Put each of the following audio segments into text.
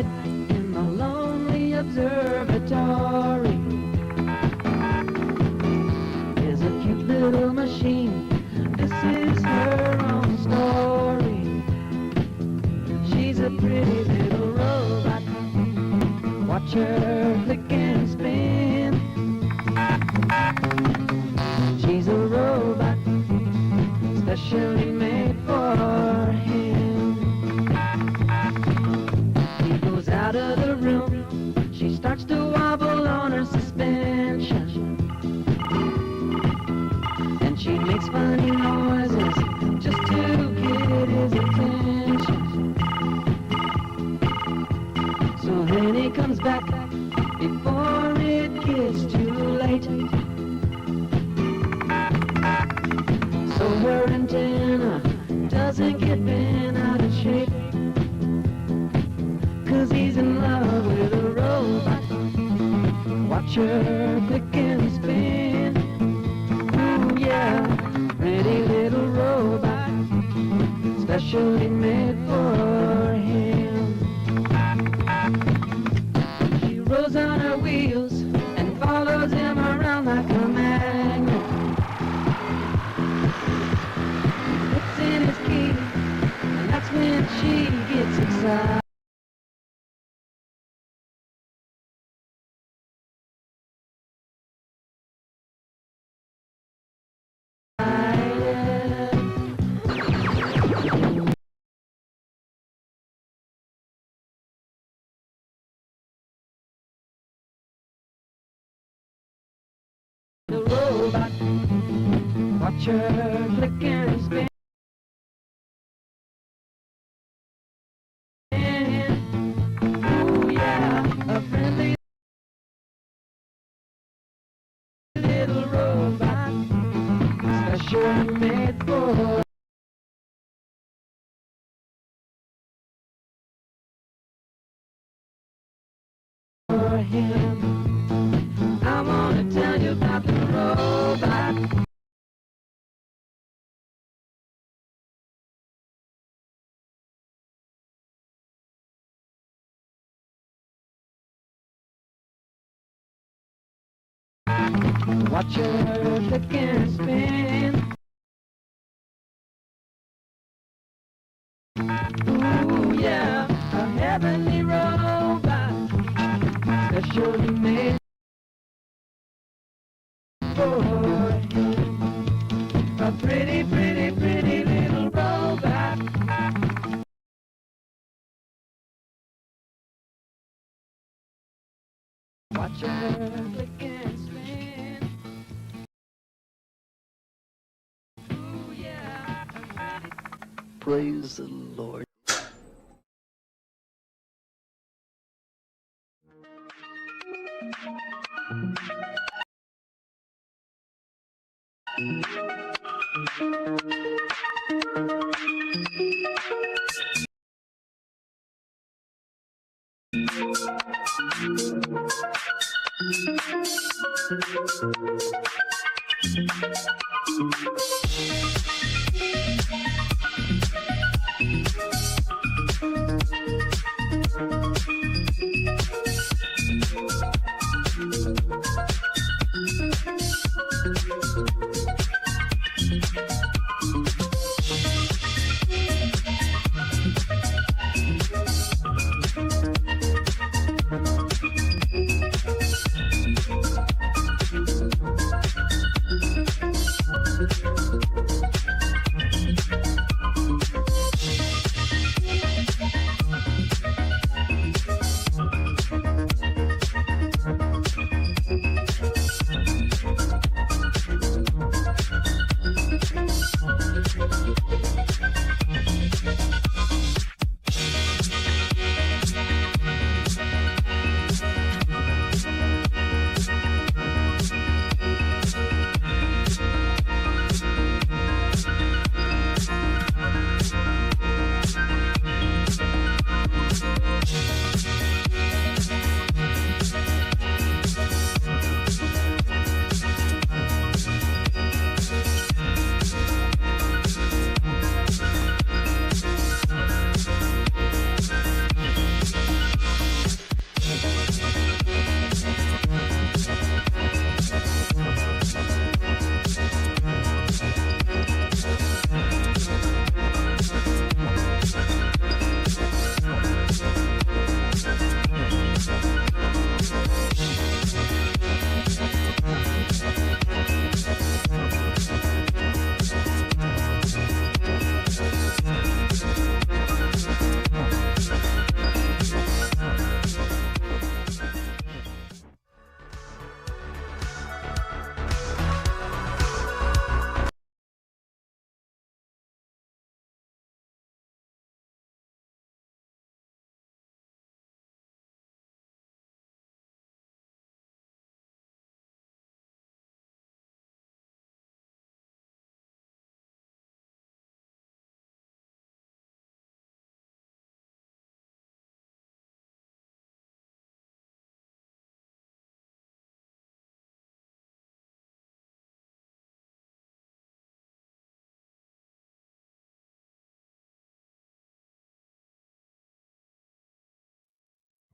night in the lonely observatory is a cute little machine. This is her own story. She's a pretty little robot. Watch her click and spin. She's a robot, specially made for him. He goes out of the room. She starts to wobble on her suspension. And she makes funny noises just to get his attention. So then he comes back before it gets too late. So her antenna doesn't get bent out of shape, 'cause he's in love with a robot. Watch her click and spin. Ooh yeah, pretty little robot, specially made for him. She rolls on her wheels and follows him around like a magnet. Puts in his key, and that's when she gets excited. The robot, watch her click and spin. Ooh yeah, a friendly little robot, specially made for him. I wanna tell you about the robot. Watch her click and spin. Ooh yeah, a heavenly robot, specially made for him. A pretty, pretty, pretty little robot. Watch her click and spin. Ooh yeah, a pretty. Praise the Lord.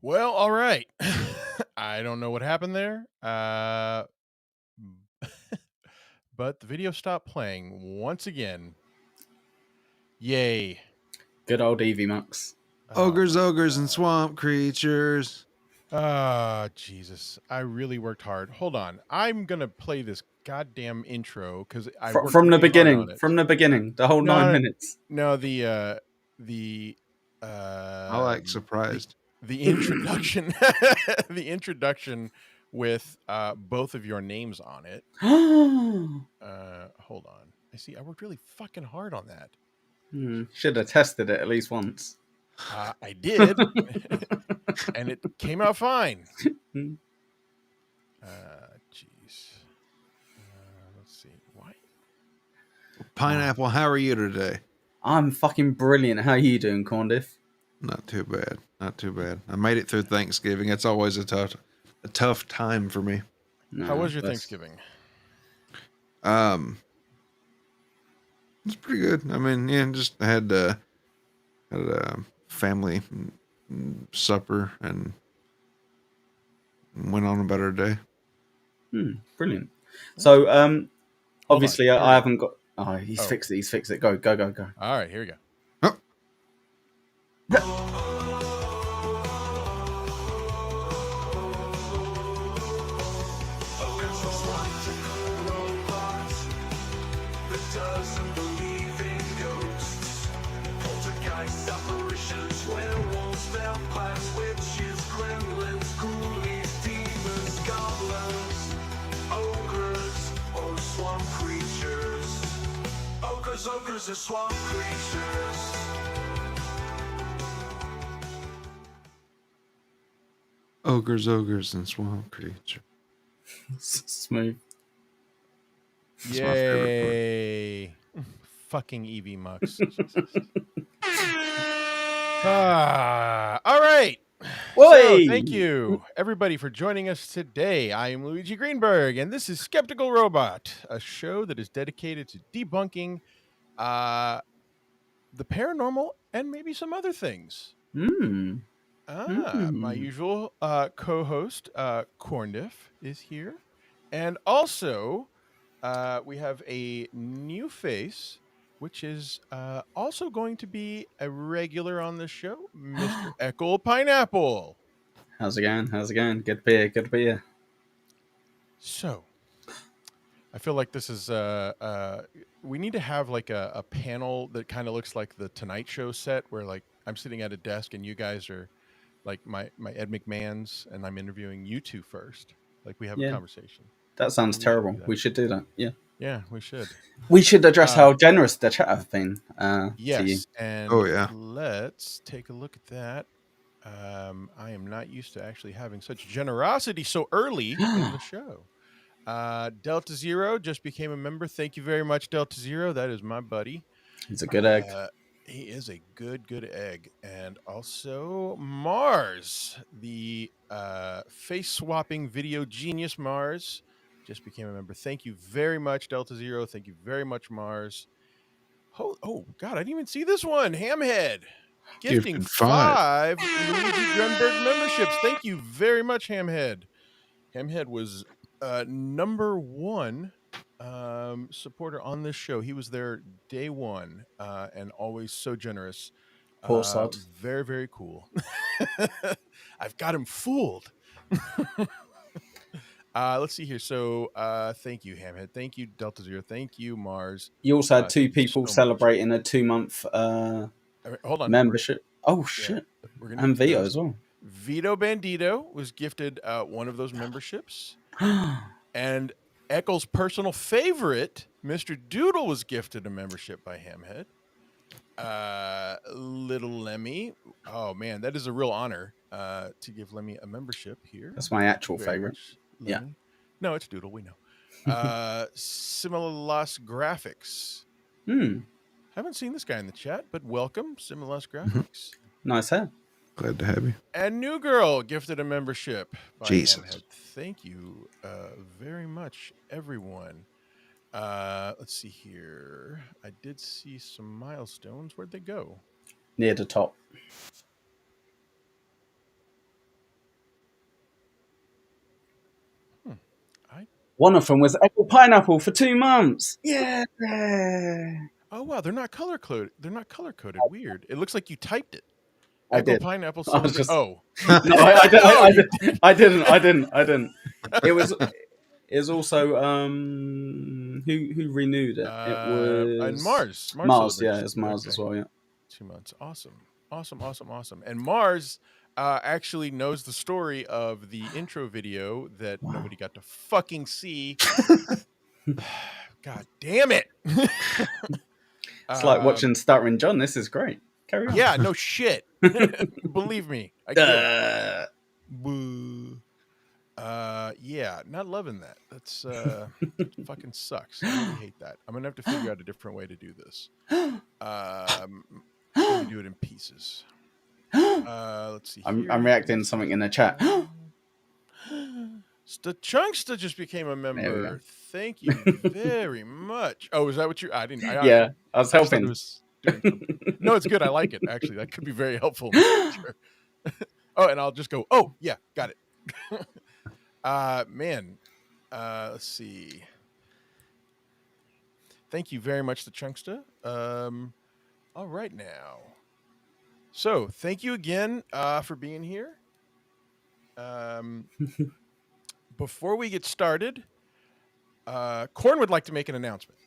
Well, all right. I don't know what happened there. But the video stopped playing once again. Yay. Good old Evie Mux. Ogres, ogres, and swamp creatures. Jesus. I really worked hard. Hold on. I'm going to play this goddamn intro because I worked From the really hard beginning. on it. From the beginning. The whole No, 9 no, minutes. No, the I like surprised. the introduction the introduction with both of your names on it. Hold on. I worked really fucking hard on that. Should have tested it at least once. I did. And it came out fine. Jeez. Let's see. Why? Pineapple, how are you today? I'm fucking brilliant. How are you doing, Corndiff? Not too bad. Not too bad. I made it through Thanksgiving. It's always a tough time for me. No, How was your Thanksgiving? It's pretty good. I mean, yeah, just had a family supper and went on about our day. Brilliant. So, obviously, on. I haven't got. Oh, he's fixed it. He's fixed it. Go. All right, here we go. Ogres are swamp creatures. Ogres, ogres, and swamp creature. Smooth. That's my favorite part. Yay. Fucking Evie Mux. All right. So, thank you, everybody, for joining us today. I am Luigi Greenberg, and this is Skeptical Robot, a show that is dedicated to debunking the paranormal and maybe some other things. My usual co-host, Corndiff, is here. And also, we have a new face, which is also going to be a regular on the show, Mr. Ekul Pineapple. How's it going? Good to be here. So, I feel like this is we need to have like a panel that kind of looks like the Tonight Show set, where like I'm sitting at a desk and you guys are like my Ed McMahon's, and I'm interviewing you two first. Like we have a conversation. That sounds terrible. We should do that. Yeah. Yeah, we should. We should address how generous the chat have been. Yes, to you. and let's take a look at that. I am not used to actually having such generosity so early in the show. Delta Zero just became a member. Thank you very much, Delta Zero. That is my buddy. He's a good egg. He is a good egg. And also Mars, the face swapping video genius Mars, just became a member. Thank you very much, Delta Zero. Thank you very much, Mars. Oh God, I didn't even see this one. Hamhead gifting 5 Luigi Greenberg memberships. Thank you very much, Hamhead. Hamhead was number 1 supporter on this show. He was there day 1 and always so generous. Poor sod. Very, very cool. I've got him fooled. Let's see here. So thank you, Hamhead. Thank you, Delta Zero. Thank you, Mars. You also had 2 people celebrating a 2-month hold on. membership. Shit. And Vito as well. Vito Bandito was gifted one of those memberships. And Eccles' personal favorite, Mr. Doodle, was gifted a membership by Hamhead. Little Lemmy. Oh, man, that is a real honor to give Lemmy a membership here. That's my actual favorite. Yeah. No, it's Doodle. We know. Similas Graphics. Haven't seen this guy in the chat, but welcome, Similas Graphics. Nice hair. Glad to have you. And New Girl gifted a membership by Jesus. Hamhead. Thank you very much, everyone. Let's see here. I did see some milestones. Where'd they go? Near the top. One of them was Ekul Pineapple for 2 months. Yeah. Oh wow, they're not color coded. They're not color coded. Weird. It looks like you typed it. I Ekul did. Pineapple. I was Celebrate. just Oh no, I didn't. It was also who renewed it? It and was Mars Yeah, celebrates. it's Mars as well. Yeah. 2 months. Awesome. And Mars actually knows the story of the intro video that nobody got to fucking see. God damn it! It's like watching Stuttering John. This is great. Carry on. Yeah, no shit. Believe me, I get. Boo. Yeah, not loving that. That's fucking sucks. I really hate that. I'm gonna have to figure out a different way to do this. Maybe do it in pieces. Let's see. I'm reacting to something in the chat. Chunksta just became a member. Thank you very much. Oh, is that what you? I didn't. I was helping. No, it's good. I like it. Actually, that could be very helpful. Sure. Oh, and I'll just go. Oh, yeah, got it. Man. Let's see. Thank you very much to Chunksta. All right now. So thank you again for being here. Before we get started, Corn would like to make an announcement.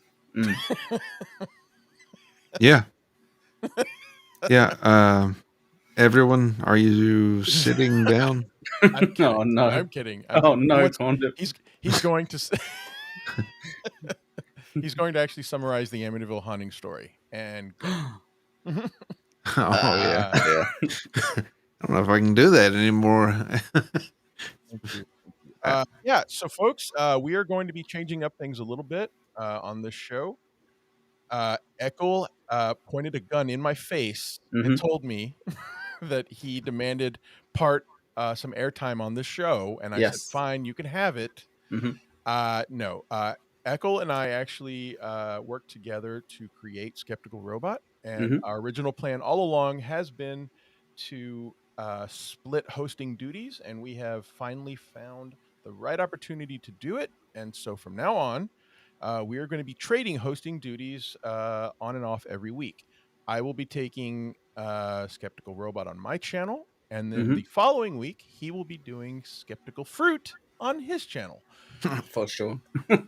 Yeah. Everyone, are you sitting down? Oh no! I'm kidding. Oh no! He's going to. He's going to actually summarize the Amityville haunting story and. Yeah. I don't know if I can do that anymore. Yeah, so folks, we are going to be changing up things a little bit on this show. Ekul pointed a gun in my face and told me that he demanded some airtime on this show, and I said, "Fine, you can have it." No, Ekul and I actually worked together to create Skeptical Robot, and our original plan all along has been to split hosting duties, and we have finally found the right opportunity to do it. And so from now on, we are going to be trading hosting duties on and off every week. I will be taking Skeptical Robot on my channel, and then the following week, he will be doing Skeptical Fruit on his channel. For sure.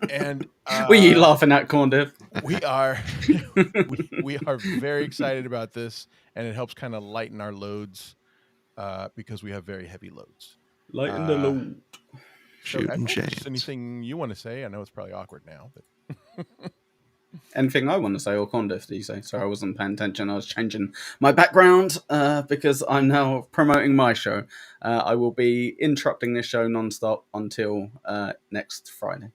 And were you laughing at Corndiff? We are. we are very excited about this, and it helps kind of lighten our loads because we have very heavy loads. Lighten the load. Shooting chains. Anything you want to say? I know it's probably awkward now, but anything I want to say, or Condiff, do you say? Sorry, I wasn't paying attention. I was changing my background because I'm now promoting my show. I will be interrupting this show non-stop until next Friday.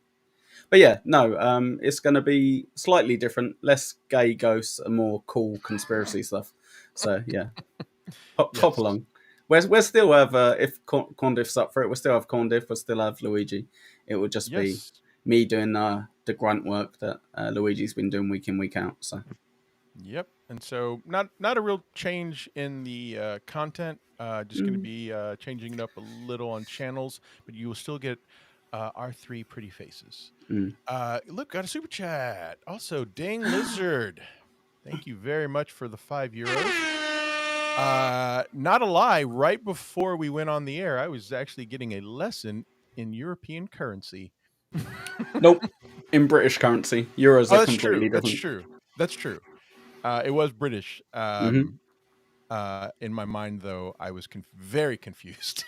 But yeah, no, it's going to be slightly different, less gay ghosts and more cool conspiracy stuff. So yeah, hop along. We'll still have, if Corndiff's up for it, we'll still have Corndiff, we'll still have Luigi. It will just be me doing the grunt work that Luigi's been doing week in, week out. So, yep. And so not a real change in the content, just going to be changing it up a little on channels, but you will still get our three pretty faces. Look, got a super chat. Also, Dang Lizard. Thank you very much for the €5. Not a lie, right before we went on the air, I was actually getting a lesson in European currency. Nope. In British currency. Euros are completely different. That's true. It was British. In my mind, though, I was very confused.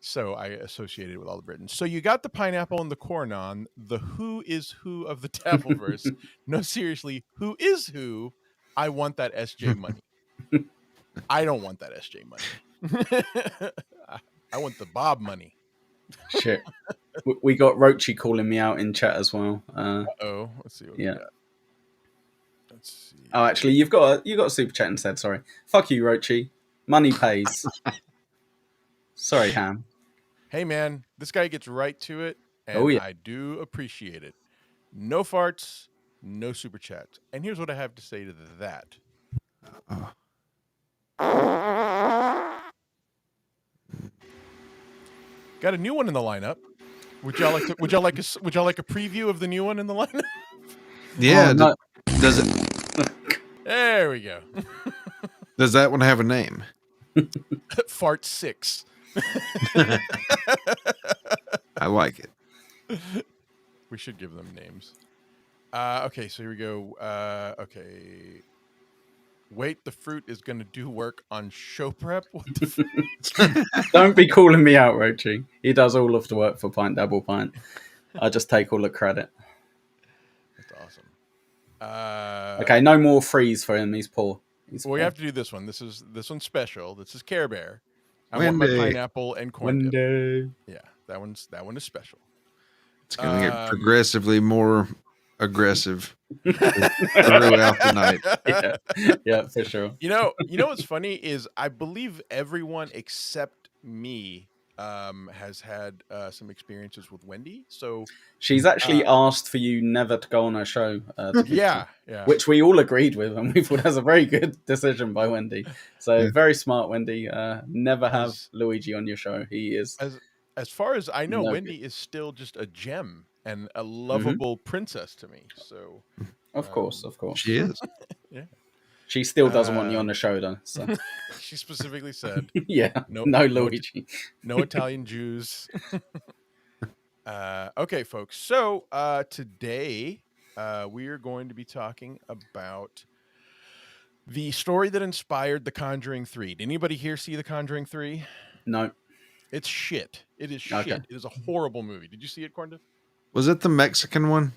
So I associated it with all the Britons. So you got the pineapple and the corn on the who is who of the Dabbleverse. No, seriously, who is who? I want that SJ money. I don't want that SJ money. I want the Bob money. Shit. We got Rochi calling me out in chat as well. Let's see what we got. Let's see. Oh, actually, you got a super chat instead. Sorry. Fuck you, Rochi. Money pays. Sorry, Ham. Hey, man, this guy gets right to it, and I do appreciate it. No farts, no super chats. And here's what I have to say to that. Got a new one in the lineup. Would y'all like to? Would y'all like a? Would y'all like a preview of the new one in the lineup? Yeah. Oh, no. Does it? There we go. Does that one have a name? Fart 6. I like it. We should give them names. Okay, so here we go. Okay. Wait, the fruit is going to do work on show prep? What the Don't be calling me out, Rochi. He does all of the work for Pint Dabble Pint. I just take all the credit. That's awesome. Okay, no more freeze for him. He's poor. Well, we have to do this one. This one's special. This is Care Bear. I want my Wendy. pineapple and corn dip. Wendy. Yeah, that one is special. It's going to get progressively more aggressive throughout the night. Yeah, for sure. You know what's funny is I believe everyone except me has had some experiences with Wendy. So she's actually asked for you never to go on her show. Yeah. Which we all agreed with, and we thought that's a very good decision by Wendy. So very smart, Wendy. Never have Luigi on your show. He is. As far as I know, No Wendy is still just a gem and a lovable princess to me. So of course. She is. Yeah. She still doesn't want you on the show, though. So. She specifically said, "Yeah, no Luigi, no Italian Jews." Okay, folks. So today we are going to be talking about the story that inspired The Conjuring 3. Did anybody here see The Conjuring 3? No. It's shit. It is shit. Okay. It is a horrible movie. Did you see it, Corndiff? Was it the Mexican one?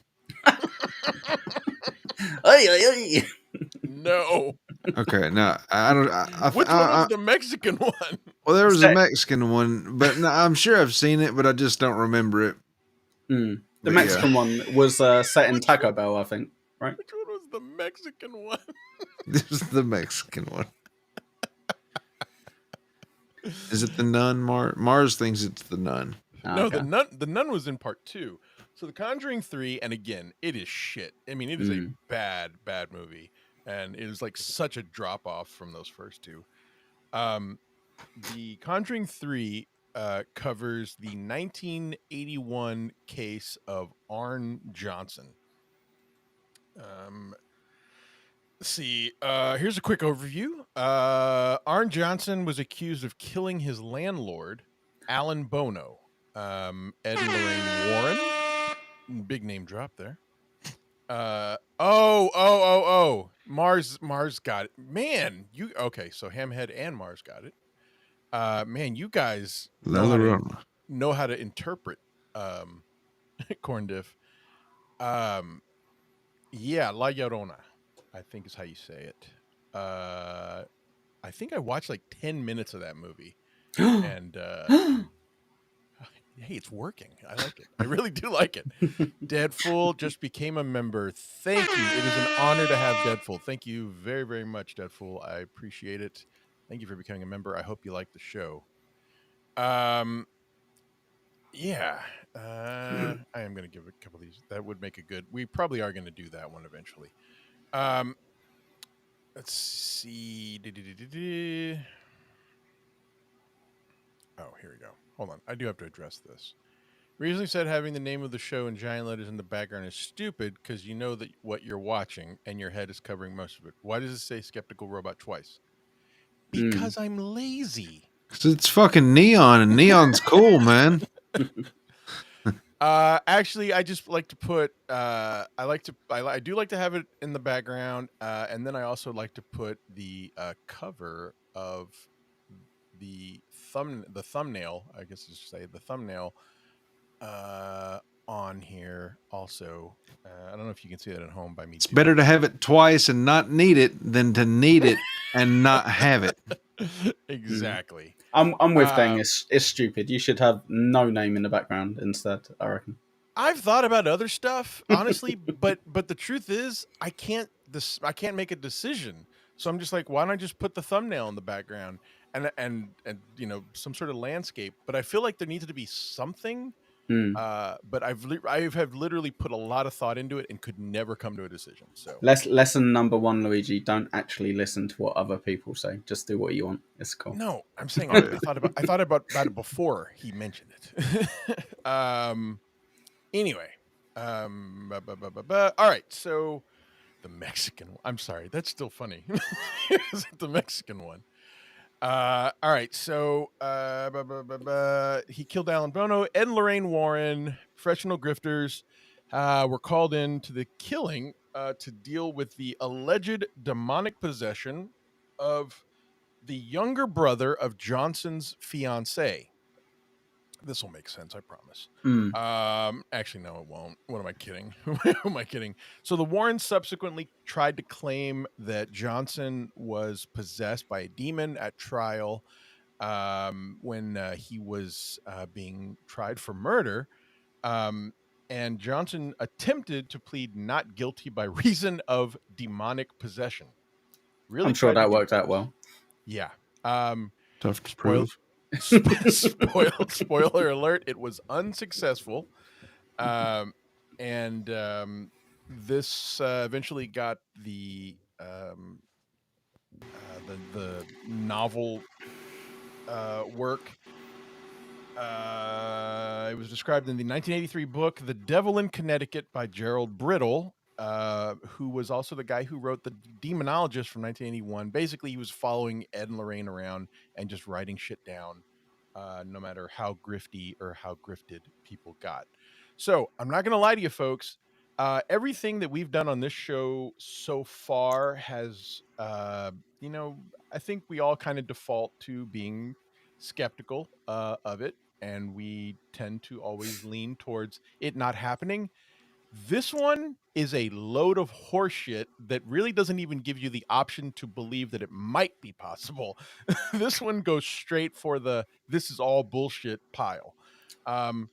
No. Okay, no, I don't. Which one was the Mexican one? Well, there was a Mexican one, but no, I'm sure I've seen it, but I just don't remember it. The Mexican one was set in Taco Bell, I think. Right? Which one was the Mexican one? This is the Mexican one. Is it the Nun? Mars thinks it's the Nun. No, the Nun was in part 2. So The Conjuring 3, and again, it is shit. I mean, it is a bad movie, and it was like such a drop off from those first two. The Conjuring 3 covers the 1981 case of Arne Johnson. Let's see. Here's a quick overview. Arne Johnson was accused of killing his landlord, Alan Bono. Ed and Lorraine Warren. Big name drop there. Mars got it. Man, so Hamhead and Mars got it. Man, you guys know how to interpret Corndiff. Yeah, La Llorona, I think is how you say it. I think I watched like 10 minutes of that movie. And hey, it's working. I like it. I really do like it. Deadful just became a member. Thank you. It is an honor to have Deadful. Thank you very, very much, Deadful. I appreciate it. Thank you for becoming a member. I hope you like the show. I am going to give a couple of these. That would make a good. We probably are going to do that one eventually. Let's see. Oh, here we go. Hold on. I do have to address this. Recently said having the name of the show in giant letters in the background is stupid because you know that what you're watching and your head is covering most of it. Why does it say Skeptical Robot twice? Because I'm lazy. Because it's fucking neon, and neon's cool, man. Actually, I just like to put. I do like to have it in the background, and then I also like to put the cover of the thumbnail. I guess I should say the thumbnail on here also. I don't know if you can see that at home by me. It's better to have it twice and not need it than to need it and not have it. Exactly. I'm with Dang. It's stupid. You should have no name in the background instead, I reckon. I've thought about other stuff, honestly, but the truth is I can't make a decision. So I'm just like, why don't I just put the thumbnail in the background and you know, some sort of landscape? But I feel like there needs to be something But I have literally put a lot of thought into it and could never come to a decision. So Lesson number 1, Luigi: don't actually listen to what other people say. Just do what you want. It's cool. no, I'm saying Oh, yeah. I thought about it before he mentioned it. Anyway, all right. So the Mexican. I'm sorry, that's still funny. Is it the Mexican one? All right. So he killed Alan Bono. Ed and Lorraine Warren, professional grifters, were called in to the killing to deal with the alleged demonic possession of the younger brother of Johnson's fiancée. This will make sense, I promise. Actually, no, it won't. What am I kidding? Who am I kidding? So the Warrens subsequently tried to claim that Johnson was possessed by a demon at trial when he was being tried for murder. And Johnson attempted to plead not guilty by reason of demonic possession. Really, I'm sure tried to that get worked out those. well. Yeah. Tough to Spoil- prove. Spoiler alert, it was unsuccessful. This eventually got the novel work. It was described in the 1983 book The Devil in Connecticut by Gerald Brittle, who was also the guy who wrote The Demonologist from 1981. Basically, he was following Ed and Lorraine around and just writing shit down, no matter how grifty or how grifted people got. So I'm not going to lie to you, folks. Everything that we've done on this show so far has, I think we all kind of default to being skeptical of it, and we tend to always lean towards it not happening. This one is a load of horseshit that really doesn't even give you the option to believe that it might be possible. This one goes straight for the "this is all bullshit" pile.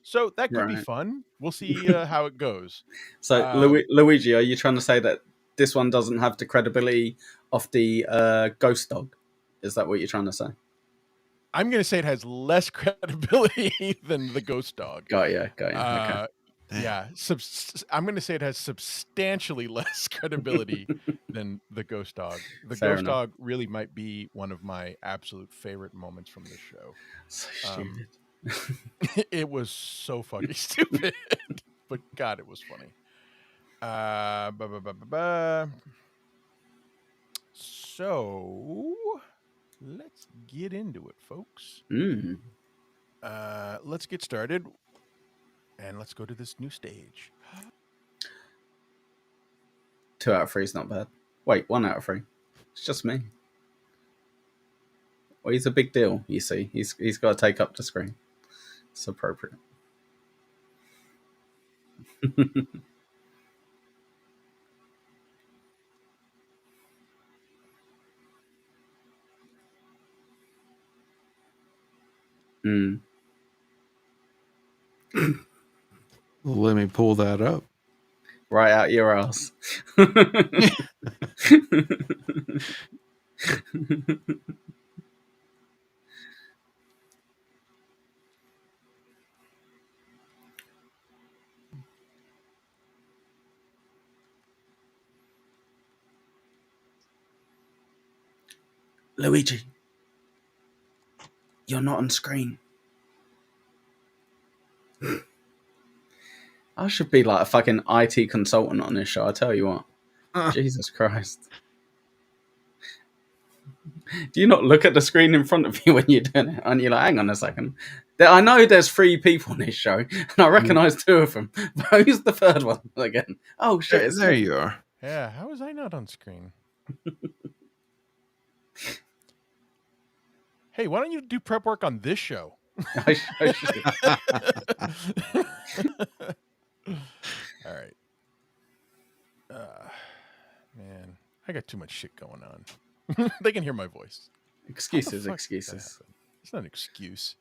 So that could be Right. fun. We'll see how it goes. So, Luigi, are you trying to say that this one doesn't have the credibility of the ghost dog? Is that what you're trying to say? I'm going to say it has less credibility than the ghost dog. Got you. Okay. Yeah, I'm going to say it has substantially less credibility than the ghost dog. The Fair ghost enough. dog really might be one of my absolute favorite moments from this show. So stupid. It was so fucking stupid, but God, it was funny. So let's get into it, folks. Let's get started, and let's go to this new stage. 2 out of 3 is not bad. Wait, 1 out of 3. It's just me. Well, he's a big deal, you see. He's got to take up the screen. It's appropriate. Well, let me pull that up. Right out your ass. Luigi, you're not on screen. I should be like a fucking IT consultant on this show, I tell you what. Jesus Christ. Do you not look at the screen in front of you when you're doing it? And you're like, hang on a second. I know there's 3 people on this show, and I recognise 2 of them. But who's the third one again? Oh, shit. There you are. Yeah, how was I not on screen? Hey, why don't you do prep work on this show? I should. All right. Man, I got too much shit going on. They can hear my voice. Excuses. It's not an excuse.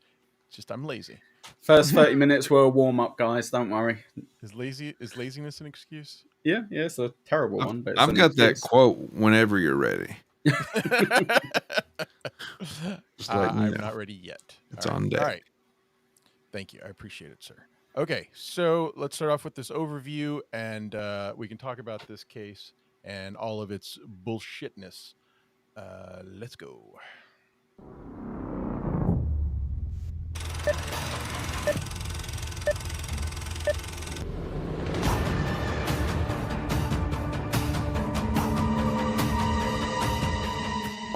It's just I'm lazy. First 30 minutes were a warm-up, guys. Don't worry. Is laziness an excuse? Yeah, it's a terrible one. But I've got that quote whenever you're ready. I'm not ready yet. It's on deck. All right. Thank you. I appreciate it, sir. Okay, so let's start off with this overview, and we can talk about this case and all of its bullshitness. Let's go.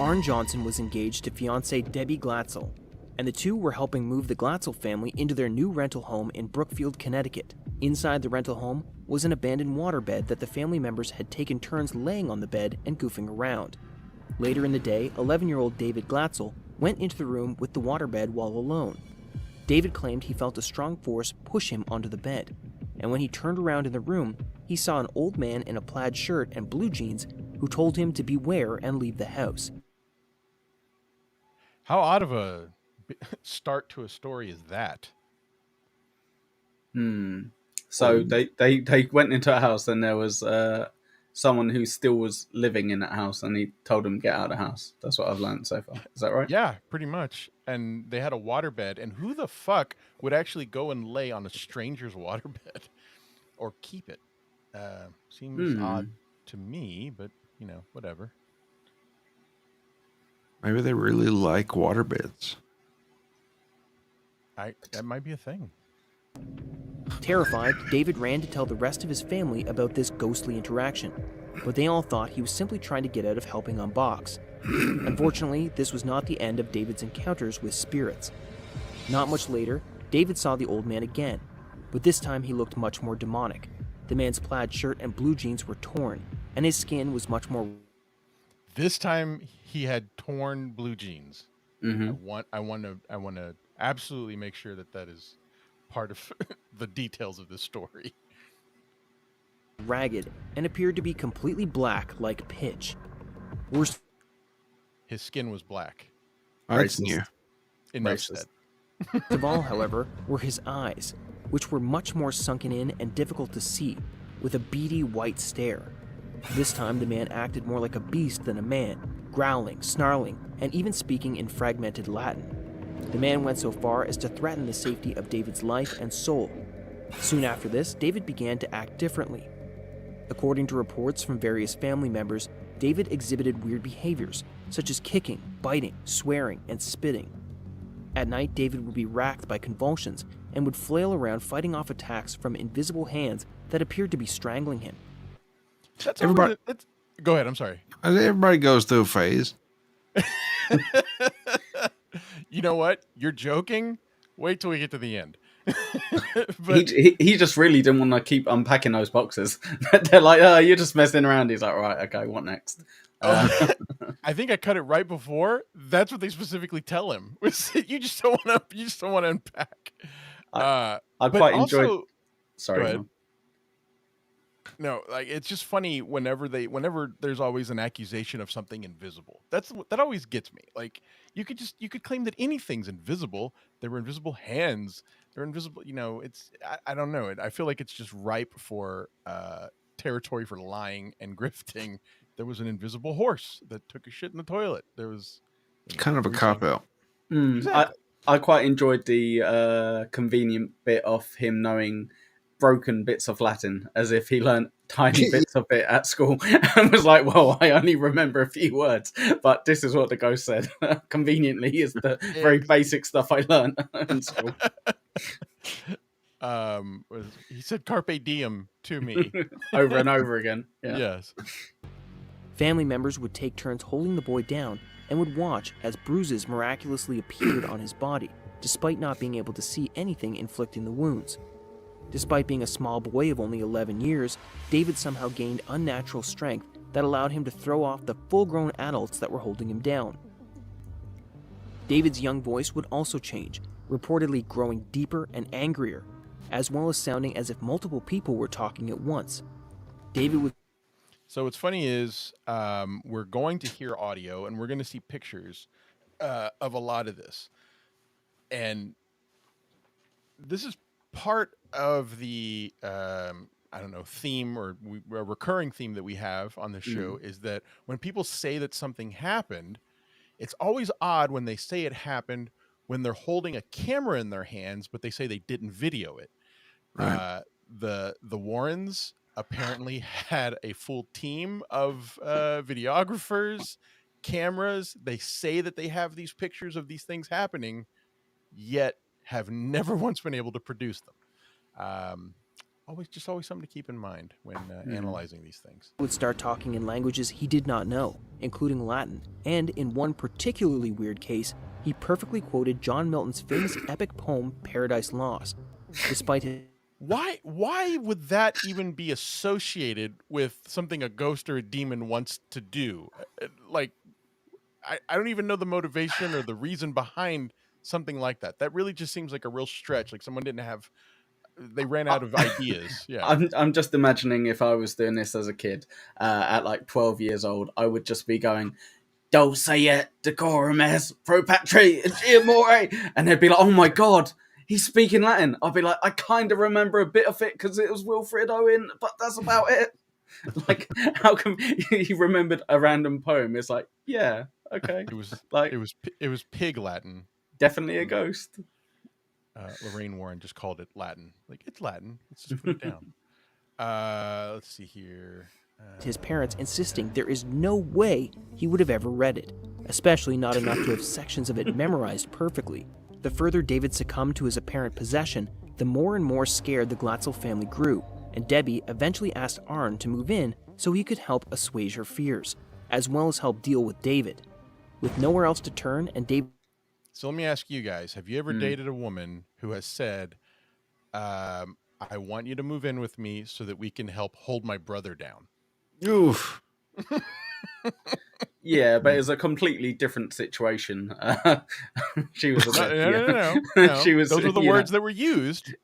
Arne Johnson was engaged to fiancée Debbie Glatzel, and the two were helping move the Glatzel family into their new rental home in Brookfield, Connecticut. Inside the rental home was an abandoned waterbed that the family members had taken turns laying on the bed and goofing around. Later in the day, 11-year-old David Glatzel went into the room with the waterbed while alone. David claimed he felt a strong force push him onto the bed, and when he turned around in the room, he saw an old man in a plaid shirt and blue jeans who told him to beware and leave the house. How odd of a start to a story is that? So they went into a house, and there was someone who still was living in that house, and he told them get out of the house. That's what I've learned so far. Is that right? Yeah, pretty much. And they had a waterbed, and who the fuck would actually go and lay on a stranger's waterbed or keep it? Seems odd to me, but you know, whatever. Maybe they really like waterbeds. That might be a thing. Terrified, David ran to tell the rest of his family about this ghostly interaction, but they all thought he was simply trying to get out of helping unbox. Unfortunately, this was not the end of David's encounters with spirits. Not much later, David saw the old man again, but this time he looked much more demonic. The man's plaid shirt and blue jeans were torn, and his skin was much more... This time he had torn blue jeans. Mm-hmm. I want to absolutely make sure that is part of the details of this story. Ragged and appeared to be completely black like pitch. Worst His skin was black. That's new. Enough Racist. said. of all, however, were his eyes, which were much more sunken in and difficult to see, with a beady white stare. This time the man acted more like a beast than a man, growling, snarling, and even speaking in fragmented Latin. The man went so far as to threaten the safety of David's life and soul. Soon after this, David began to act differently. According to reports from various family members, David exhibited weird behaviors, such as kicking, biting, swearing, and spitting. At night, David would be racked by convulsions and would flail around fighting off attacks from invisible hands that appeared to be strangling him. Everybody- Go ahead. I'm sorry. Everybody goes through a phase. You know what? You're joking. Wait till we get to the end. But He just really didn't want to keep unpacking those boxes. They're like, oh, you're just messing around. He's like, right, okay, what next? I think I cut it right before. That's what they specifically tell him. You just don't want to unpack. I but quite also- enjoyed. Go Sorry. ahead. No, like it's just funny whenever there's always an accusation of something invisible. That always gets me. Like you could claim that anything's invisible. There were invisible hands. They're invisible. You know, I don't know. I feel like it's just ripe for territory for lying and grifting. There was an invisible horse that took a shit in the toilet. There was Kind of a cop out. Exactly. I quite enjoyed the convenient bit of him knowing broken bits of Latin, as if he learned tiny bits of it at school and was like, well, I only remember a few words, but this is what the ghost said. Conveniently is the very basic stuff I learned in school. He said carpe diem to me. Over and over again. Yeah. Yes. Family members would take turns holding the boy down and would watch as bruises miraculously appeared on his body, despite not being able to see anything inflicting the wounds. Despite being a small boy of only 11 years, David somehow gained unnatural strength that allowed him to throw off the full-grown adults that were holding him down. David's young voice would also change, reportedly growing deeper and angrier, as well as sounding as if multiple people were talking at once. David would... So what's funny is we're going to hear audio and we're going to see pictures of a lot of this. And this is part of the, theme or a recurring theme that we have on the show is that when people say that something happened, it's always odd when they say it happened when they're holding a camera in their hands, but they say they didn't video it. Right. The Warrens apparently had a full team of videographers, cameras. They say that they have these pictures of these things happening, yet have never once been able to produce them. Always something to keep in mind when analyzing these things. Would start talking in languages he did not know, including Latin, and in one particularly weird case, he perfectly quoted John Milton's famous epic poem Paradise Lost, despite his... Why would that even be associated with something a ghost or a demon wants to do? Like, I don't even know the motivation or the reason behind something like that. That really just seems like a real stretch. Like someone they ran out of ideas. Yeah. I'm just imagining if I was doing this as a kid at like 12 years old, I would just be going, Dulce et decorum est pro patri amore, and they'd be like, oh my god, he's speaking Latin. I'd be like, I kind of remember a bit of it because it was Wilfred Owen, but that's about it. Like, how come he remembered a random poem? It's like, yeah, okay. It was pig Latin. Definitely a ghost. Lorraine Warren just called it Latin. Like, it's Latin. Let's just put it down. Let's see here. His parents insisting there is no way he would have ever read it, especially not enough to have sections of it memorized perfectly. The further David succumbed to his apparent possession, the more and more scared the Glatzel family grew, and Debbie eventually asked Arne to move in so he could help assuage her fears, as well as help deal with David. With nowhere else to turn, and David... So let me ask you guys, have you ever dated a woman who has said, I want you to move in with me so that we can help hold my brother down? Oof. Yeah, but it's a completely different situation. She was a bit, no. She was. Those were the words that were used.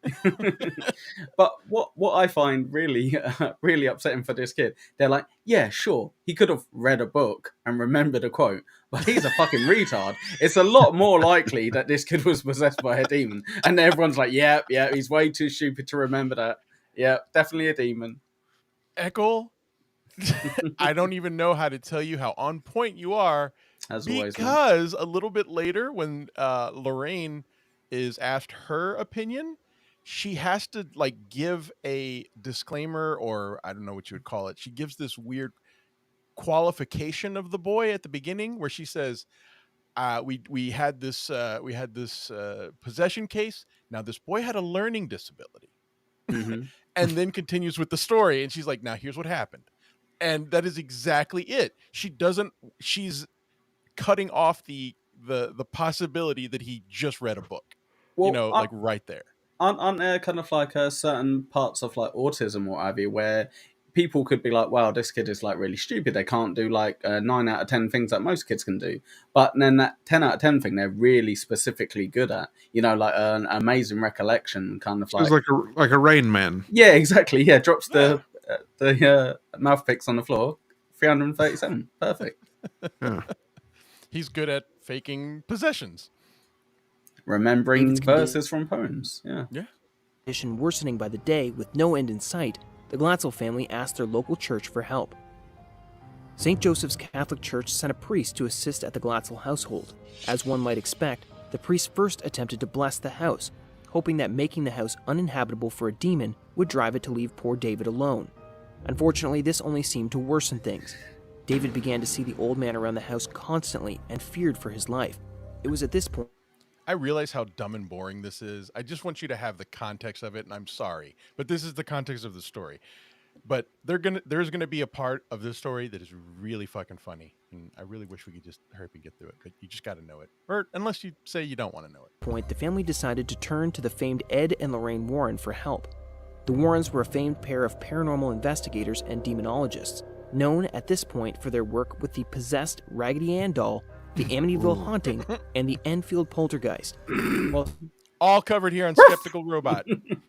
But what I find really really upsetting for this kid, they're like, yeah, sure, he could have read a book and remembered a quote, but he's a fucking retard. It's a lot more likely that this kid was possessed by a demon, and everyone's like, yeah, he's way too stupid to remember that. Yeah, definitely a demon. Ekul, I don't even know how to tell you how on point you are. As always, because a little bit later, when Lorraine is asked her opinion, she has to like give a disclaimer, or I don't know what you would call it. She gives this weird qualification of the boy at the beginning, where she says, "We had this possession case. Now this boy had a learning disability," and then continues with the story. And she's like, "Now here's what happened." And that is exactly it. She's cutting off the possibility that he just read a book. Well, like right there. Aren't there kind of like certain parts of like autism or what have you, where people could be like, wow, this kid is like really stupid. They can't do like 9 out of 10 things that most kids can do. But then that 10 out of 10 thing, they're really specifically good at, like an amazing recollection, kind of like... It's like a Rain Man. Yeah, exactly. Yeah, drops the mouth picks on the floor. 337. Perfect. Yeah. He's good at faking possessions. Remembering verses from poems. Yeah. Condition worsening by the day with no end in sight, the Glatzel family asked their local church for help. St. Joseph's Catholic Church sent a priest to assist at the Glatzel household. As one might expect, the priest first attempted to bless the house, hoping that making the house uninhabitable for a demon would drive it to leave poor David alone. Unfortunately, this only seemed to worsen things. David began to see the old man around the house constantly and feared for his life. It was at this point... I realize how dumb and boring this is. I just want you to have the context of it, and I'm sorry, but this is the context of the story. But there's gonna be a part of this story that is really fucking funny, and I really wish we could just hurry up and get through it. But you just got to know it, or unless you say you don't want to know it. The family decided to turn to the famed Ed and Lorraine Warren for help. The Warrens were a famed pair of paranormal investigators and demonologists, known at this point for their work with the possessed Raggedy Ann doll, the Amityville Haunting, and the Enfield Poltergeist. Well, all covered here on Skeptical Robot.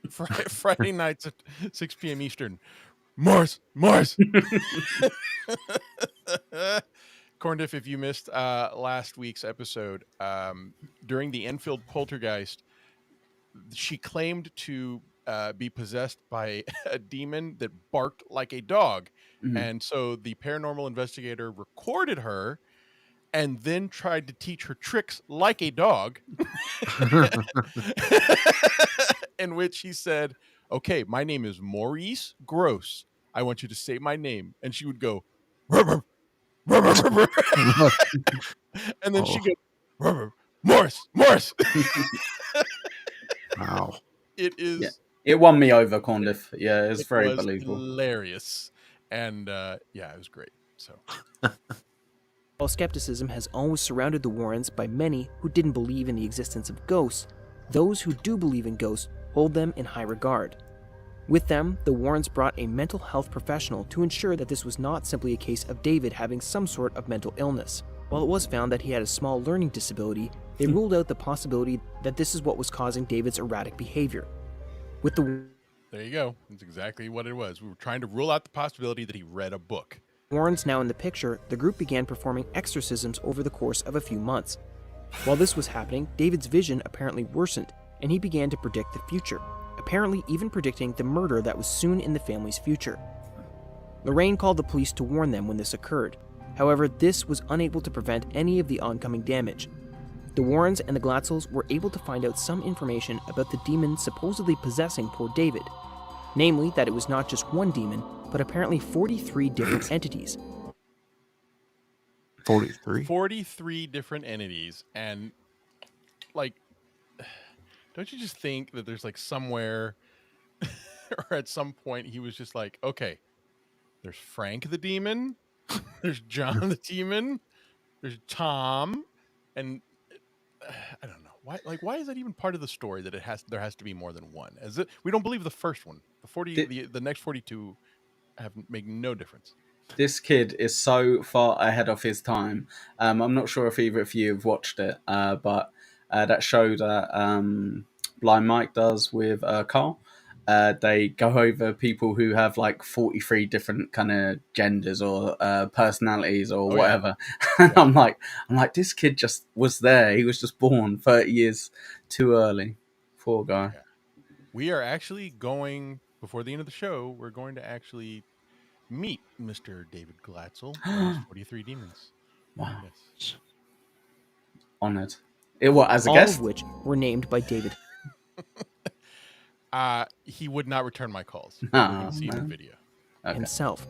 Friday nights at 6 p.m. Eastern. Morse! Corndiff, if you missed last week's episode, during the Enfield Poltergeist, she claimed to be possessed by a demon that barked like a dog. Mm-hmm. And so the paranormal investigator recorded her and then tried to teach her tricks like a dog, in which he said, okay, my name is Maurice Gross. I want you to say my name. And she would go, "Rub, rub, rub, rub, rub, rub." And then she Oh. goes, "Rub, rub, Morris, Morris." Wow. It is. Yeah. It won me over, Corndiff. Yeah, it's It very was believable. hilarious. And yeah, it was great. So While skepticism has always surrounded the Warrens by many who didn't believe in the existence of ghosts, those who do believe in ghosts hold them in high regard. With them, the Warrens brought a mental health professional to ensure that this was not simply a case of David having some sort of mental illness. While it was found that he had a small learning disability, they ruled out the possibility that this is what was causing David's erratic behavior. With the there you go. That's exactly what it was. We were trying to rule out the possibility that he read a book. Warrens now in the picture, the group began performing exorcisms over the course of a few months. While this was happening, David's vision apparently worsened, and he began to predict the future, apparently even predicting the murder that was soon in the family's future. Lorraine called the police to warn them when this occurred. However, this was unable to prevent any of the oncoming damage. The Warrens and the Glatzels were able to find out some information about the demon supposedly possessing poor David. Namely, that it was not just one demon, but apparently 43 different entities. 43? 43 different entities. And, like, don't you just think that there's, like, somewhere or at some point he was just like, okay, there's Frank the demon, there's John the demon, there's Tom, and I don't know. Why is that even part of the story that there has to be more than one? We don't believe the first one. The next 42 make no difference. This kid is so far ahead of his time. I'm not sure if either of you have watched it, but that show that Blind Mike does with Carl. They go over people who have like 43 different kind of genders or personalities or whatever. Yeah. And I'm like, this kid just was there. He was just born 30 years too early. Poor guy. Yeah. We are actually going, before the end of the show, we're going to actually meet Mr. David Glatzel and his 43 demons. Wow. Yes. Honored. As a all guest? Of which were named by David. He would not return my calls. Oh, We're going to see in the video. Okay. Himself.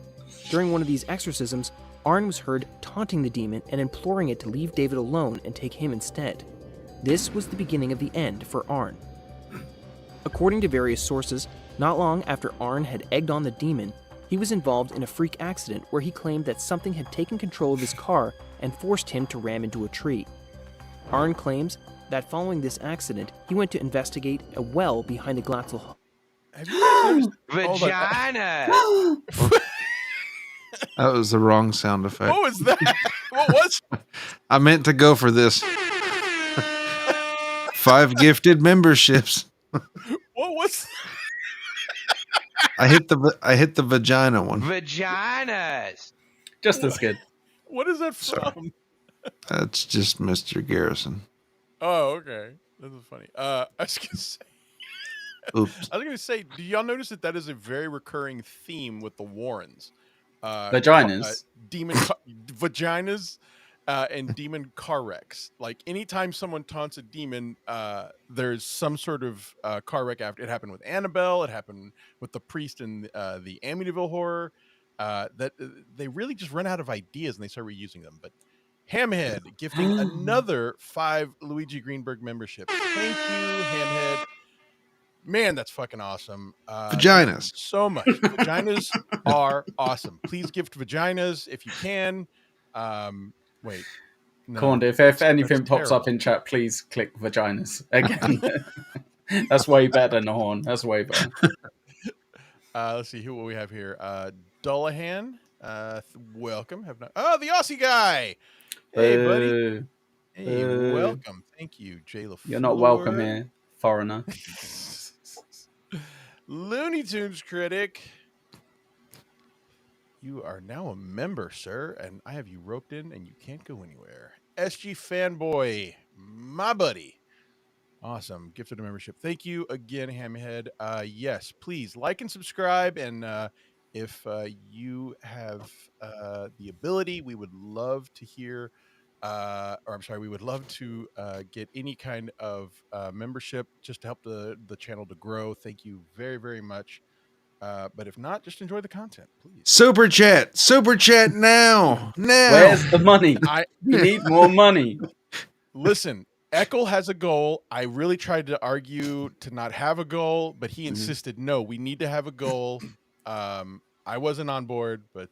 During one of these exorcisms, Arne was heard taunting the demon and imploring it to leave David alone and take him instead. This was the beginning of the end for Arne. According to various sources, not long after Arne had egged on the demon, he was involved in a freak accident where he claimed that something had taken control of his car and forced him to ram into a tree. Arne claims that following this accident, he went to investigate a well behind the Glatzel home. Have you guys noticed? Vagina! That was the wrong sound effect. What was that? What was? I meant to go for this. 5 gifted memberships. What was? I hit the vagina one. Vaginas! Just as good. What is that from? Sorry. That's just Mr. Garrison. Oh, okay. This is funny. I was gonna say. Oops. I was gonna say, do y'all notice that is a very recurring theme with the Warrens? Vaginas. Vaginas, and demon car wrecks. Like anytime someone taunts a demon, there's some sort of car wreck after. It happened with Annabelle. It happened with the priest in the Amityville horror. That they really just run out of ideas and they start reusing them. But Hamhead gifting another 5 Luigi Greenberg memberships. Thank you, Hamhead. Man, that's fucking awesome. Vaginas. So much. Vaginas are awesome. Please gift vaginas if you can. Wait. No, Corndiff, if anything pops up in chat, please click vaginas again. That's way better than the horn. That's way better. Let's see what we have here. Dullahan, welcome. The Aussie guy. Hey, buddy. Hey, welcome. Thank you, Jay LaFleur. You're not welcome here, foreigner. Looney Tunes critic. You are now a member, sir, and I have you roped in and you can't go anywhere. SG Fanboy, my buddy. Awesome. Gifted a membership. Thank you again, Hamhead. Yes, please like and subscribe. And if you have the ability, we would love to hear or I'm sorry, we would love to get any kind of membership just to help the channel to grow. Thank you very, very much. But if not, just enjoy the content, please. Super chat now. Where's the money? I We need more money. listen. Ekul has a goal. I really tried to argue to not have a goal, but he insisted, no, we need to have a goal. I wasn't on board, but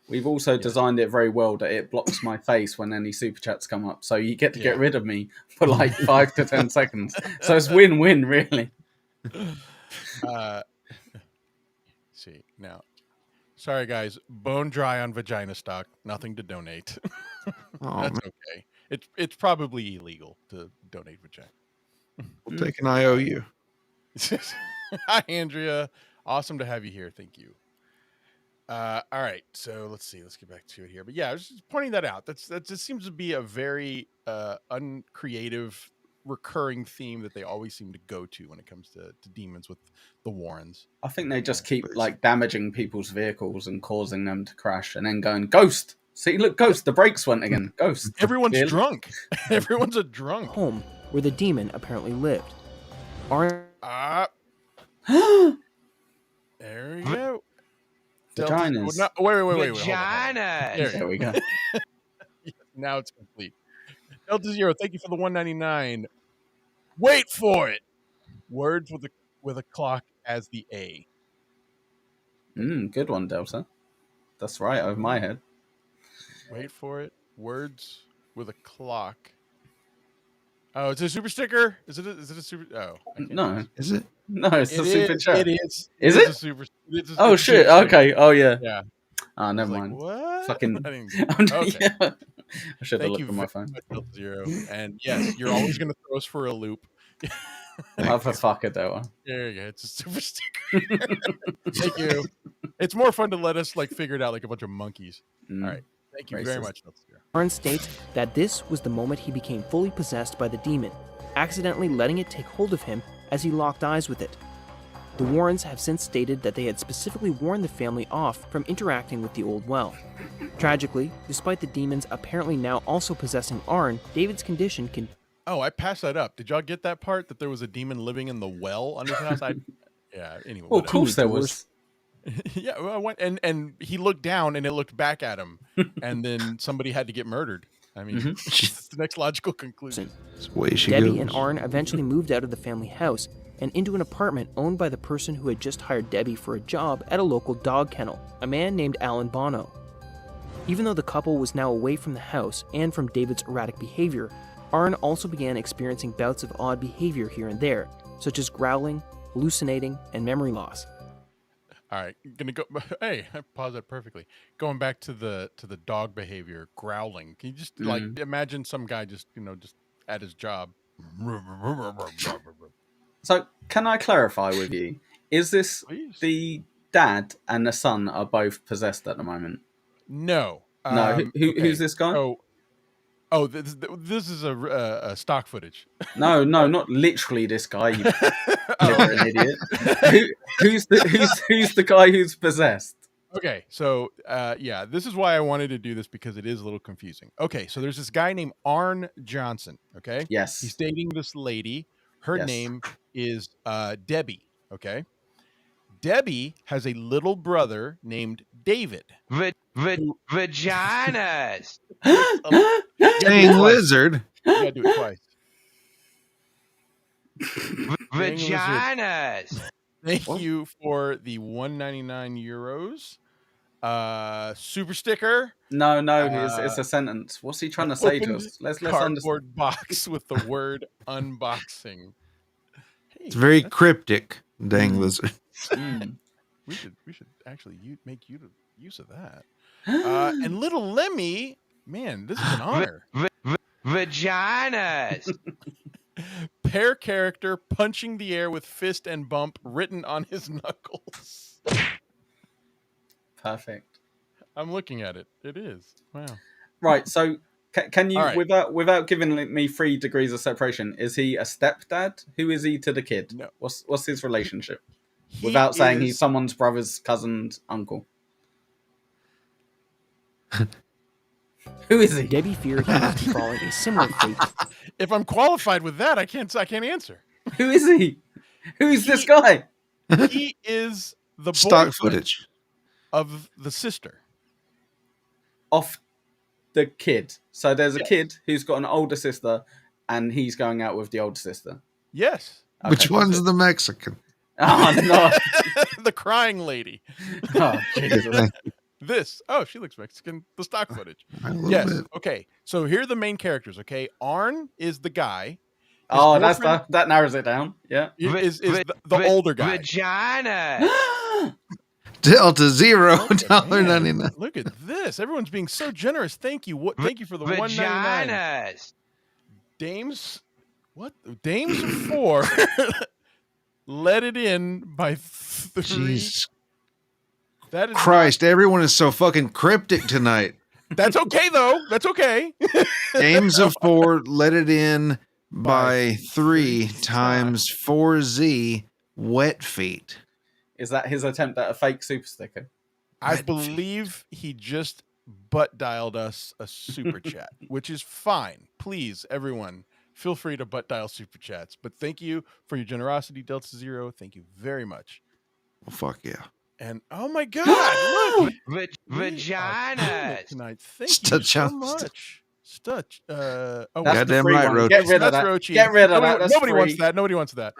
we've also designed it very well that it blocks my face when any super chats come up. So you get to get rid of me for like 5 to 10 seconds. So it's win-win, really. See now. Sorry, guys. Bone dry on vagina stock. Nothing to donate. That's okay. It's probably illegal to donate vagina. We'll take an IOU. Hi, Andrea. Awesome to have you here. Thank you. All right. So let's see. Let's get back to it here. But yeah, I was just pointing that out. That just seems to be a very uncreative, recurring theme that they always seem to go to when it comes to demons with the Warrens. I think they just keep like damaging people's vehicles and causing them to crash, and then going ghost. See, look, ghost. The brakes went again. Ghost. Everyone's drunk. Everyone's a drunk. Home where the demon apparently lived. There we go. Vaginas. No, wait. Vaginas. There we go. Now it's complete. Delta Zero, thank you for the 199. Wait for it. Words with a clock as the A. Good one, Delta. That's right over my head. Wait for it. Words with a clock. Oh, it's a super sticker. Is it a super? Oh, no. Is it? No, it's a super chat. It is. Is it? A super. Oh shit! Okay. Oh yeah. Yeah. Ah, never Like, mind. what? Fucking. Okay. Yeah. I should have Thank looked you at my phone. Delta Zero. And yes, you're always going to throw us for a loop. Motherfucker, Delta. There you go. It's a super sticker. Thank you. It's more fun to let us like figure it out like a bunch of monkeys. All right. Thank you very much, Delta Zero. Arne states that this was the moment he became fully possessed by the demon, accidentally letting it take hold of him as he locked eyes with it. The Warrens have since stated that they had specifically warned the family off from interacting with the old well. Tragically, despite the demons apparently now also possessing Arne, David's condition can... Oh, I passed that up. Did y'all get that part? That there was a demon living in the well on his house? Yeah, anyway. Well, of course there was. Yeah, I went, and he looked down and it looked back at him. And then somebody had to get murdered. I mean, that's the next logical conclusion. That's the way she Debbie goes. and Arne eventually moved out of the family house and into an apartment owned by the person who had just hired Debbie for a job at a local dog kennel, a man named Alan Bono. Even though the couple was now away from the house and from David's erratic behavior, Arne also began experiencing bouts of odd behavior here and there, such as growling, hallucinating, and memory loss. All right, gonna go. Hey, I paused that perfectly. Going back to the dog behavior, growling. Can you just like imagine some guy just just at his job? So, can I clarify with you? Is this Please. the dad and the son are both possessed at the moment? No. No. Who's this guy? Oh, this is a stock footage. No, not literally this guy. You an idiot. Who's the guy who's possessed? Okay, so yeah, this is why I wanted to do this because it is a little confusing. Okay, so there's this guy named Arne Johnson. Okay, Yes, he's dating this lady. Her name is Debbie. Okay, Debbie has a little brother named David. Vaginas. Dang lizard. You gotta do it twice. Vaginas. Thank you for the 199 euros. Super sticker. No, it's a sentence. What's he trying to say to us? Let's Cardboard understand. box with the word unboxing. Hey, It's very cryptic. Dang lizard. we should actually make use of that. And little Lemmy, man, this is an honor. Vaginas. Pair character punching the air with fist and bump written on his knuckles. Perfect. I'm looking at it. It is. Wow. Right. So, can you, All right. without giving me 3 degrees of separation, is he a stepdad? Who is he to the kid? No. What's his relationship? Without saying he's someone's brother's cousin's uncle. Who is he? Debbie feared he was befalling a similar fate. If I'm qualified with that, I can't answer. Who is he? Who is this guy? He is the Stock boyfriend footage. of the sister. Off the kid. So there's a kid who's got an older sister, and he's going out with the older sister. Yes. Which one's the Mexican? Oh no! The crying lady. Oh Jesus! This. Oh, she looks Mexican. The stock footage. A little Yes. bit. Okay. So here are the main characters. Okay. Arn is the guy. Oh, girlfriend- that narrows it down. Yeah. Is the older guy. Vagina. Delta $0.99. Look at this. Everyone's being so generous. Thank you. Thank you for the $1.99. Vaginas. Dames. What? Dames of 4. Let it in by 3. Jesus That is Christ, everyone is so fucking cryptic tonight. That's okay though. That's okay. Games of 4, let it in by 3 times 4Z wet feet. Is that his attempt at a fake super sticker? I believe he just butt dialed us a super chat, which is fine. Please, everyone, feel free to butt dial super chats. But thank you for your generosity, Delta Zero. Thank you very much. Well, fuck yeah. And oh my God, look, Vaginas. tonight. Thank you so much. Stutch. That's Goddamn the free right, one. Roach. Get rid of That's that. Roachy. Get rid of that. That's Nobody free. wants that. Nobody wants that.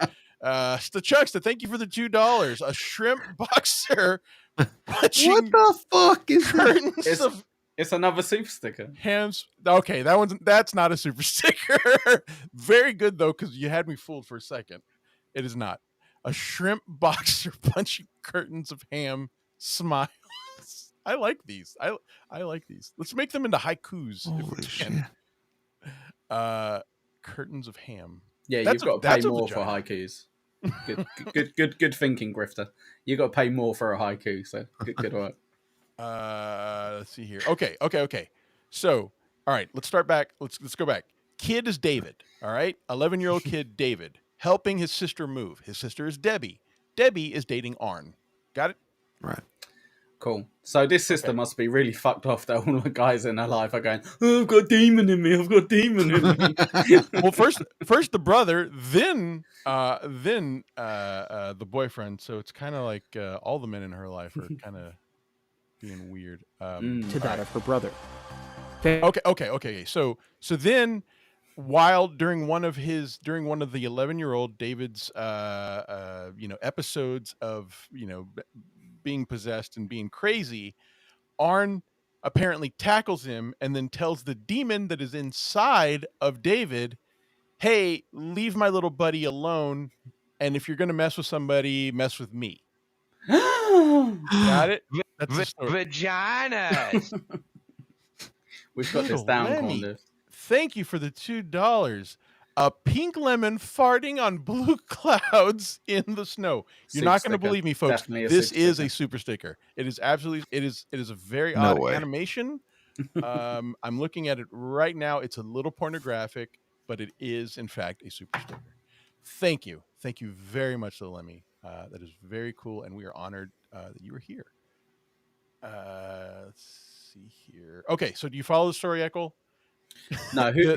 Stachuxta, thank you for the $2. A shrimp boxer. What the fuck is that? Curtains of It's another super sticker. hams. Okay, that's not a super sticker. Very good though, because you had me fooled for a second. It is not. A shrimp boxer punching curtains of ham smiles. I like these. I like these. Let's make them into haikus. if we Holy can. shit. Curtains of ham. Yeah, That's you've got to pay that's a more for vagina. haikus. Good thinking, Grifter. You got to pay more for a haiku. So good work. Let's see here. Okay. So, all right, let's start back. Let's go back. Kid is David. All right, 11-year-old kid David helping his sister move. His sister is Debbie. Debbie is dating Arn. Got it? Right. Cool. So this sister must be really fucked off that all the guys in her life are going, oh, I've got a demon in me. I've got a demon in me. Well, first the brother, then the boyfriend. So it's kind of like all the men in her life are kind of being weird. to that of her brother. Okay. So then, while during one of the 11-year-old David's episodes of being possessed and being crazy, Arn apparently tackles him and then tells the demon that is inside of David, "Hey, leave my little buddy alone, and if you're gonna mess with somebody, mess with me." Got it? That's the story. Vaginas. We've got this down, Corndiff. Thank you for the $2. A pink lemon farting on blue clouds in the snow. You're Super not going to sticker. believe me, folks. Definitely a This super is sticker. a super sticker. It is absolutely. It is a very No odd way. animation. I'm looking at it right now. It's a little pornographic, but it is in fact a super sticker. Thank you very much, Lil Lemmy. That is very cool, and we are honored that you were here. Let's see here. Okay, so do you follow the story, Ekul? No, The who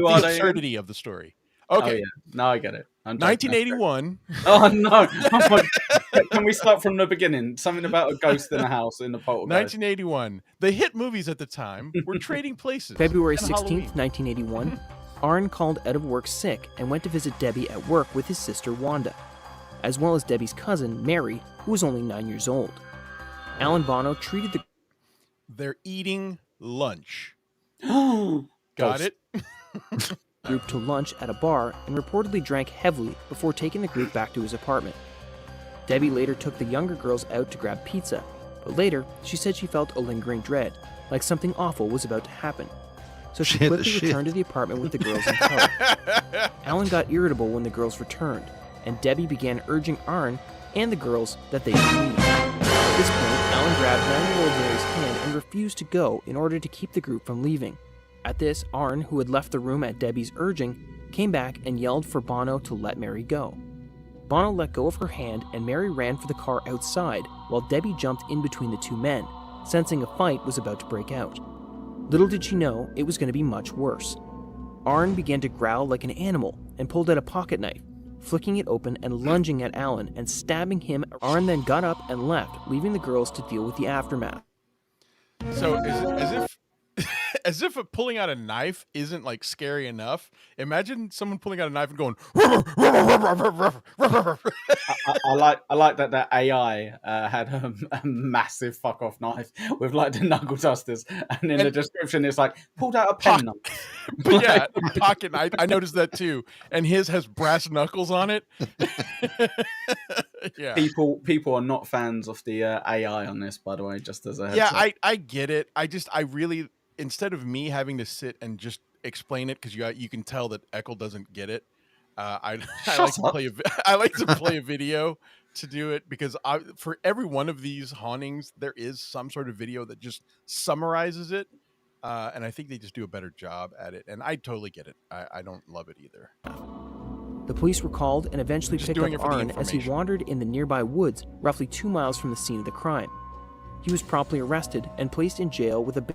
are they? Again? absurdity of the story. Oh, Okay, yeah. No, I get it. I'm joking. 1981. Oh, no. Oh, my... Can we start from the beginning? Something about a ghost in a house in the poltergeist. 1981. The hit movies at the time were Trading Places. February and 16th, Halloween. 1981, Arn called out of work sick and went to visit Debbie at work with his sister Wanda, as well as Debbie's cousin Mary, who was only 9 years old. Alan Bono treated the They're eating lunch. Oh, Got Ghost. it? group to lunch at a bar and reportedly drank heavily before taking the group back to his apartment. Debbie later took the younger girls out to grab pizza, but later she said she felt a lingering dread, like something awful was about to happen. So she Shit, the quickly shit. returned to the apartment with the girls in tow. Alan got irritable when the girls returned, and Debbie began urging Arn and the girls that they should leave. At this point, Alan grabbed 9-year-old Mary's hand and refused to go in order to keep the group from leaving. At this, Arn, who had left the room at Debbie's urging, came back and yelled for Bono to let Mary go. Bono let go of her hand and Mary ran for the car outside while Debbie jumped in between the two men, sensing a fight was about to break out. Little did she know it was going to be much worse. Arne began to growl like an animal and pulled out a pocket knife, flicking it open and lunging at Alan and stabbing him. Arne then got up and left, leaving the girls to deal with the aftermath. So as if pulling out a knife isn't like scary enough. Imagine someone pulling out a knife and going. I like that AI had a massive fuck off knife with like the knuckle dusters, and in the description it's like pulled out a pen knife. But yeah, the pocket knife. I noticed that too, and his has brass knuckles on it. Yeah, people are not fans of the AI on this, by the way. Just as a heads up. I get it. I really, instead of me having to sit and just explain it, because you can tell that Ekul doesn't get it. I like to play a video to do it, because for every one of these hauntings there is some sort of video that just summarizes it, and I think they just do a better job at it. And I totally get it. I don't love it either. The police were called and eventually Just picked doing up it for the Arne as he information. wandered in the nearby woods, roughly 2 miles from the scene of the crime. He was promptly arrested and placed in jail with a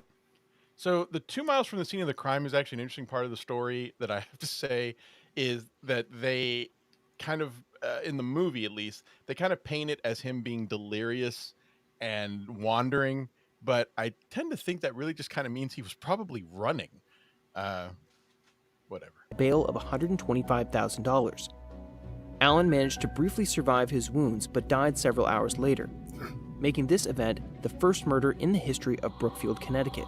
So the 2 miles from the scene of the crime is actually an interesting part of the story that I have to say is that they kind of, in the movie at least, they kind of paint it as him being delirious and wandering. But I tend to think that really just kind of means he was probably running. Whatever. bail of $125,000. Alan managed to briefly survive his wounds but died several hours later, making this event the first murder in the history of Brookfield, Connecticut.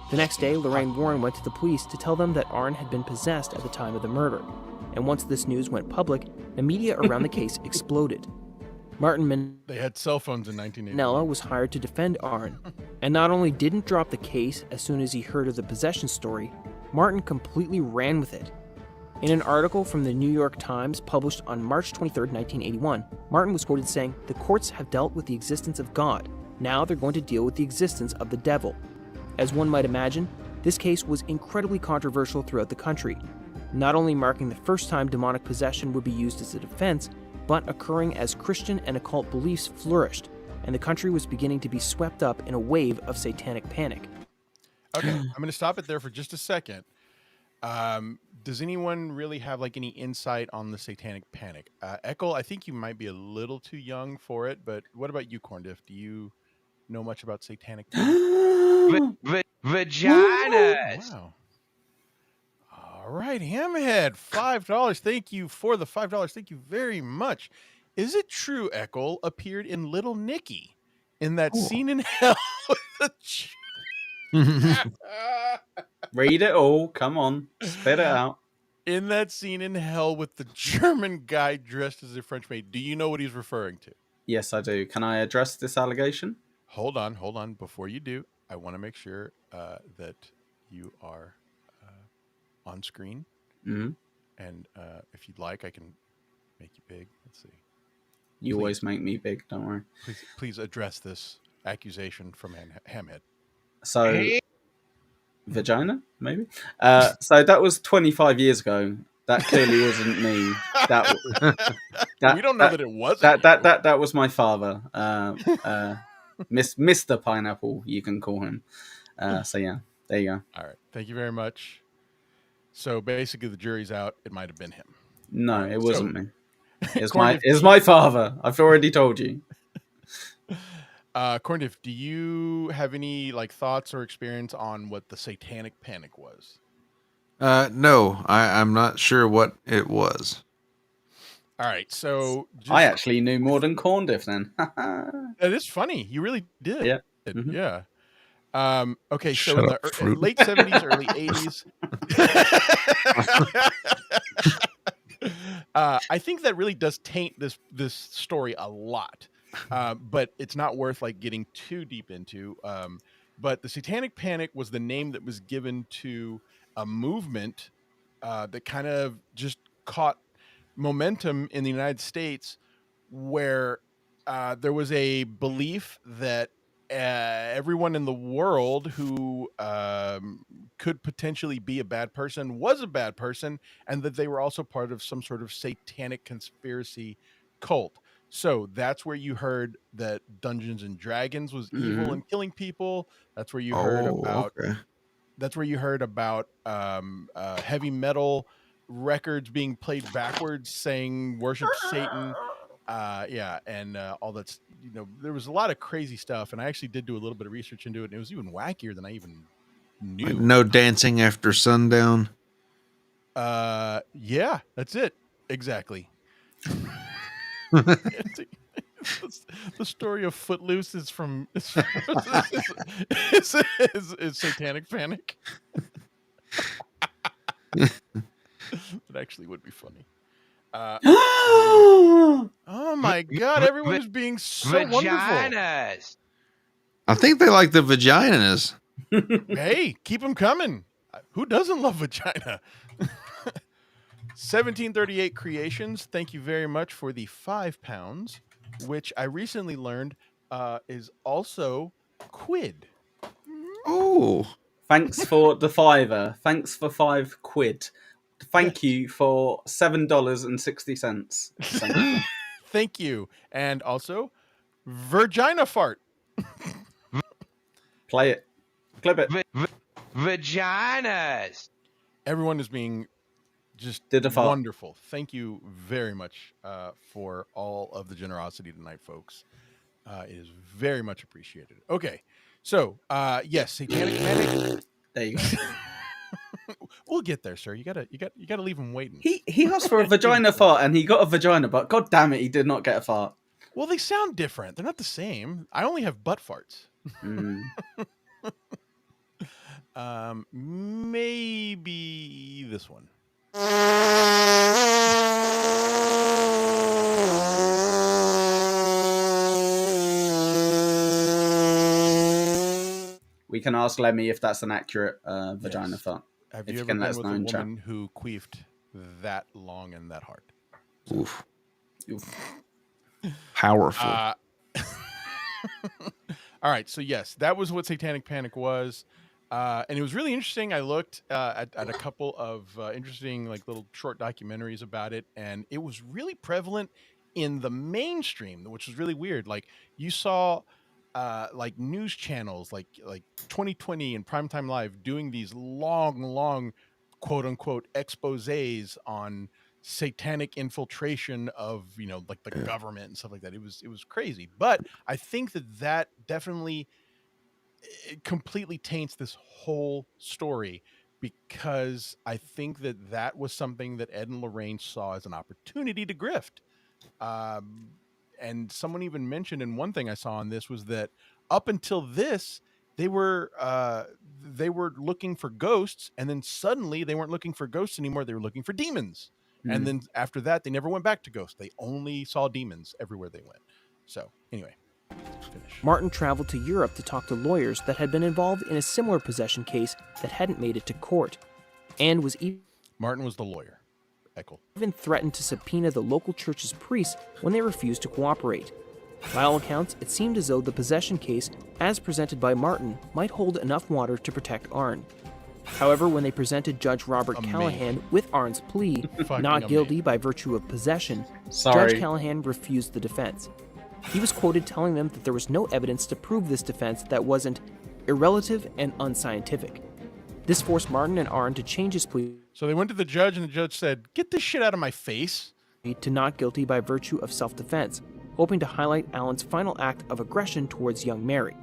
The next day, Lorraine Warren went to the police to tell them that Arne had been possessed at the time of the murder, and once this news went public, the media around the case exploded. Martin They had cell phones in 1980. Manella was hired to defend Arne, and not only didn't drop the case as soon as he heard of the possession story, Martin completely ran with it. In an article from the New York Times published on March 23, 1981, Martin was quoted saying, "The courts have dealt with the existence of God. Now they're going to deal with the existence of the devil." As one might imagine, this case was incredibly controversial throughout the country, not only marking the first time demonic possession would be used as a defense, but occurring as Christian and occult beliefs flourished, and the country was beginning to be swept up in a wave of satanic panic. Okay, I'm going to stop it there for just a second. Does anyone really have like any insight on the satanic panic? Ekul, I think you might be a little too young for it, but what about you, Corndiff? Do you know much about satanic panic? Vaginas. Wow. All right, Hamhead, $5. Thank you for the $5. Thank you very much. Is it true Ekul appeared in Little Nicky in that scene in hell with the Read it all. Come on, spit it out. in that scene in hell with the German guy dressed as a French maid? Do you know what he's referring to? Yes, I do. Can I address this allegation? Hold on. Before you do, I want to make sure that you are on screen. Mm-hmm. And if you'd like, I can make you big. Let's see. You Please. always make me big. Don't worry. Please address this accusation from Hamhead. So, vagina, maybe. So that was 25 years ago. That clearly wasn't me. We don't know that it wasn't. That was my father, Mr. Pineapple. You can call him. So yeah, there you go. All right. Thank you very much. So basically, the jury's out. It might have been him. No, it wasn't me. It's Corndiff, my father. I've already told you. Corndiff, do you have any like thoughts or experience on what the satanic panic was? No, I'm not sure what it was. All right, so I actually knew more than Corndiff then. that is funny. You really did. Yeah. Mm-hmm. Mhm. Yeah. Okay, so Shut in up, the fruit. late 70s, early 80s, I think that really does taint this story a lot, but it's not worth like getting too deep into. But the Satanic Panic was the name that was given to a movement that kind of just caught momentum in the United States, where there was a belief that everyone in the world who could potentially be a bad person was a bad person, and that they were also part of some sort of satanic conspiracy cult. So that's where you heard that Dungeons and Dragons was evil and killing people. That's where you heard about okay. that's where you heard about heavy metal records being played backwards, saying "worship Satan." Yeah, and all that's there was a lot of crazy stuff, and I actually did do a little bit of research into it, and it was even wackier than I even knew. Like no dancing after sundown. Yeah, that's it exactly. The story of Footloose is from is Satanic Panic. It actually would be funny. Oh my god, everyone is being so wonderful. Vaginas. I think they like the vaginas. Hey, keep them coming. Who doesn't love vagina? 1738 Creations, thank you very much for the £5, which I recently learned is also quid. Oh, Thanks for the fiver. Thanks for £5. Thank you for $7.60. Thank you. Thank you. And also, Virgina Fart. Play it. Clip it. Vaginas. Everyone is being just Did a fart. wonderful. Thank you very much for all of the generosity tonight, folks. It is very much appreciated. Okay, so yes, Satanic Panic. There you go. We'll get there, sir. You gotta leave him waiting. He asked for a vagina fart and he got a vagina, but god damn it, he did not get a fart. Well, they sound different. They're not the same. I only have butt farts. Maybe this one. We can ask Lemmy if that's an accurate vagina Yes. fart. Have If you you ever can been let us with know a in chat. woman who queefed that long and that hard? oof. Oof. Powerful. All right, so yes, that was what Satanic Panic was, and it was really interesting. I looked at a couple of interesting, like little short documentaries about it, and it was really prevalent in the mainstream, which was really weird. Like you saw, like news channels, like 2020 and Primetime Live, doing these long, quote unquote exposés on satanic infiltration of like the government and stuff like that. It was crazy, but I think that definitely it completely taints this whole story, because I think that was something that Ed and Lorraine saw as an opportunity to grift. And someone even mentioned, in one thing I saw on this, was that up until this, they were looking for ghosts, and then suddenly they weren't looking for ghosts anymore. They were looking for demons. And then after that, they never went back to ghosts. They only saw demons everywhere they went. So anyway, finish. Martin traveled to Europe to talk to lawyers that had been involved in a similar possession case that hadn't made it to court, and was Martin was the lawyer. Ekul. even threatened to subpoena the local church's priests when they refused to cooperate. By all accounts, it seemed as though the possession case, as presented by Martin, might hold enough water to protect Arne. However, when they presented Judge Robert Callahan with Arne's plea, not guilty by virtue of possession, Judge Callahan refused the defense. He was quoted telling them that there was no evidence to prove this defense that wasn't irrelative and unscientific. This forced Martin and Arne to change his plea So they went to the judge, and the judge said, "Get this shit out of my face." to not guilty by virtue of self-defense, hoping to highlight Alan's final act of aggression towards young Mary.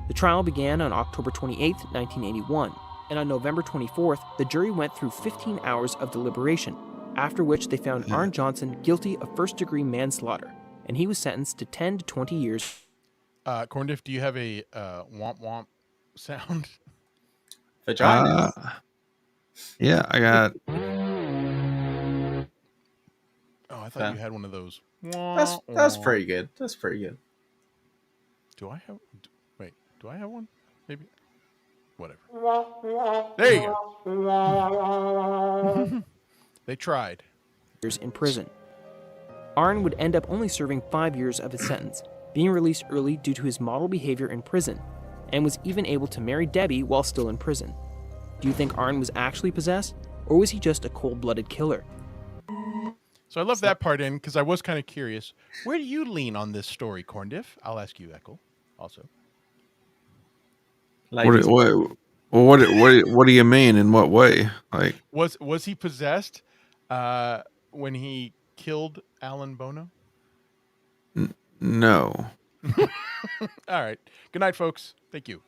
The trial began on October 28, 1981, and on November 24th, the jury went through 15 hours of deliberation, after which they found Arne Johnson guilty of first-degree manslaughter, and he was sentenced to 10 to 20 years. Corndiff, do you have a womp womp sound? Vagina. Yeah, I got. Oh, I thought you had one of those. That's pretty good. That's pretty good. Do I have? Wait, do I have one? Maybe. Whatever. There you go. They tried. Years in prison. Arne would end up only serving 5 years of his sentence, being released early due to his model behavior in prison, and was even able to marry Debbie while still in prison. Do you think Arne was actually possessed, or was he just a cold-blooded killer? So I left that part in because I was kind of curious. Where do you lean on this story, Corndiff? I'll ask you, Ekul, also. What Well, what do you mean? In what way? Like, Was he possessed when he killed Alan Bono? no. All right. Good night, folks. Thank you.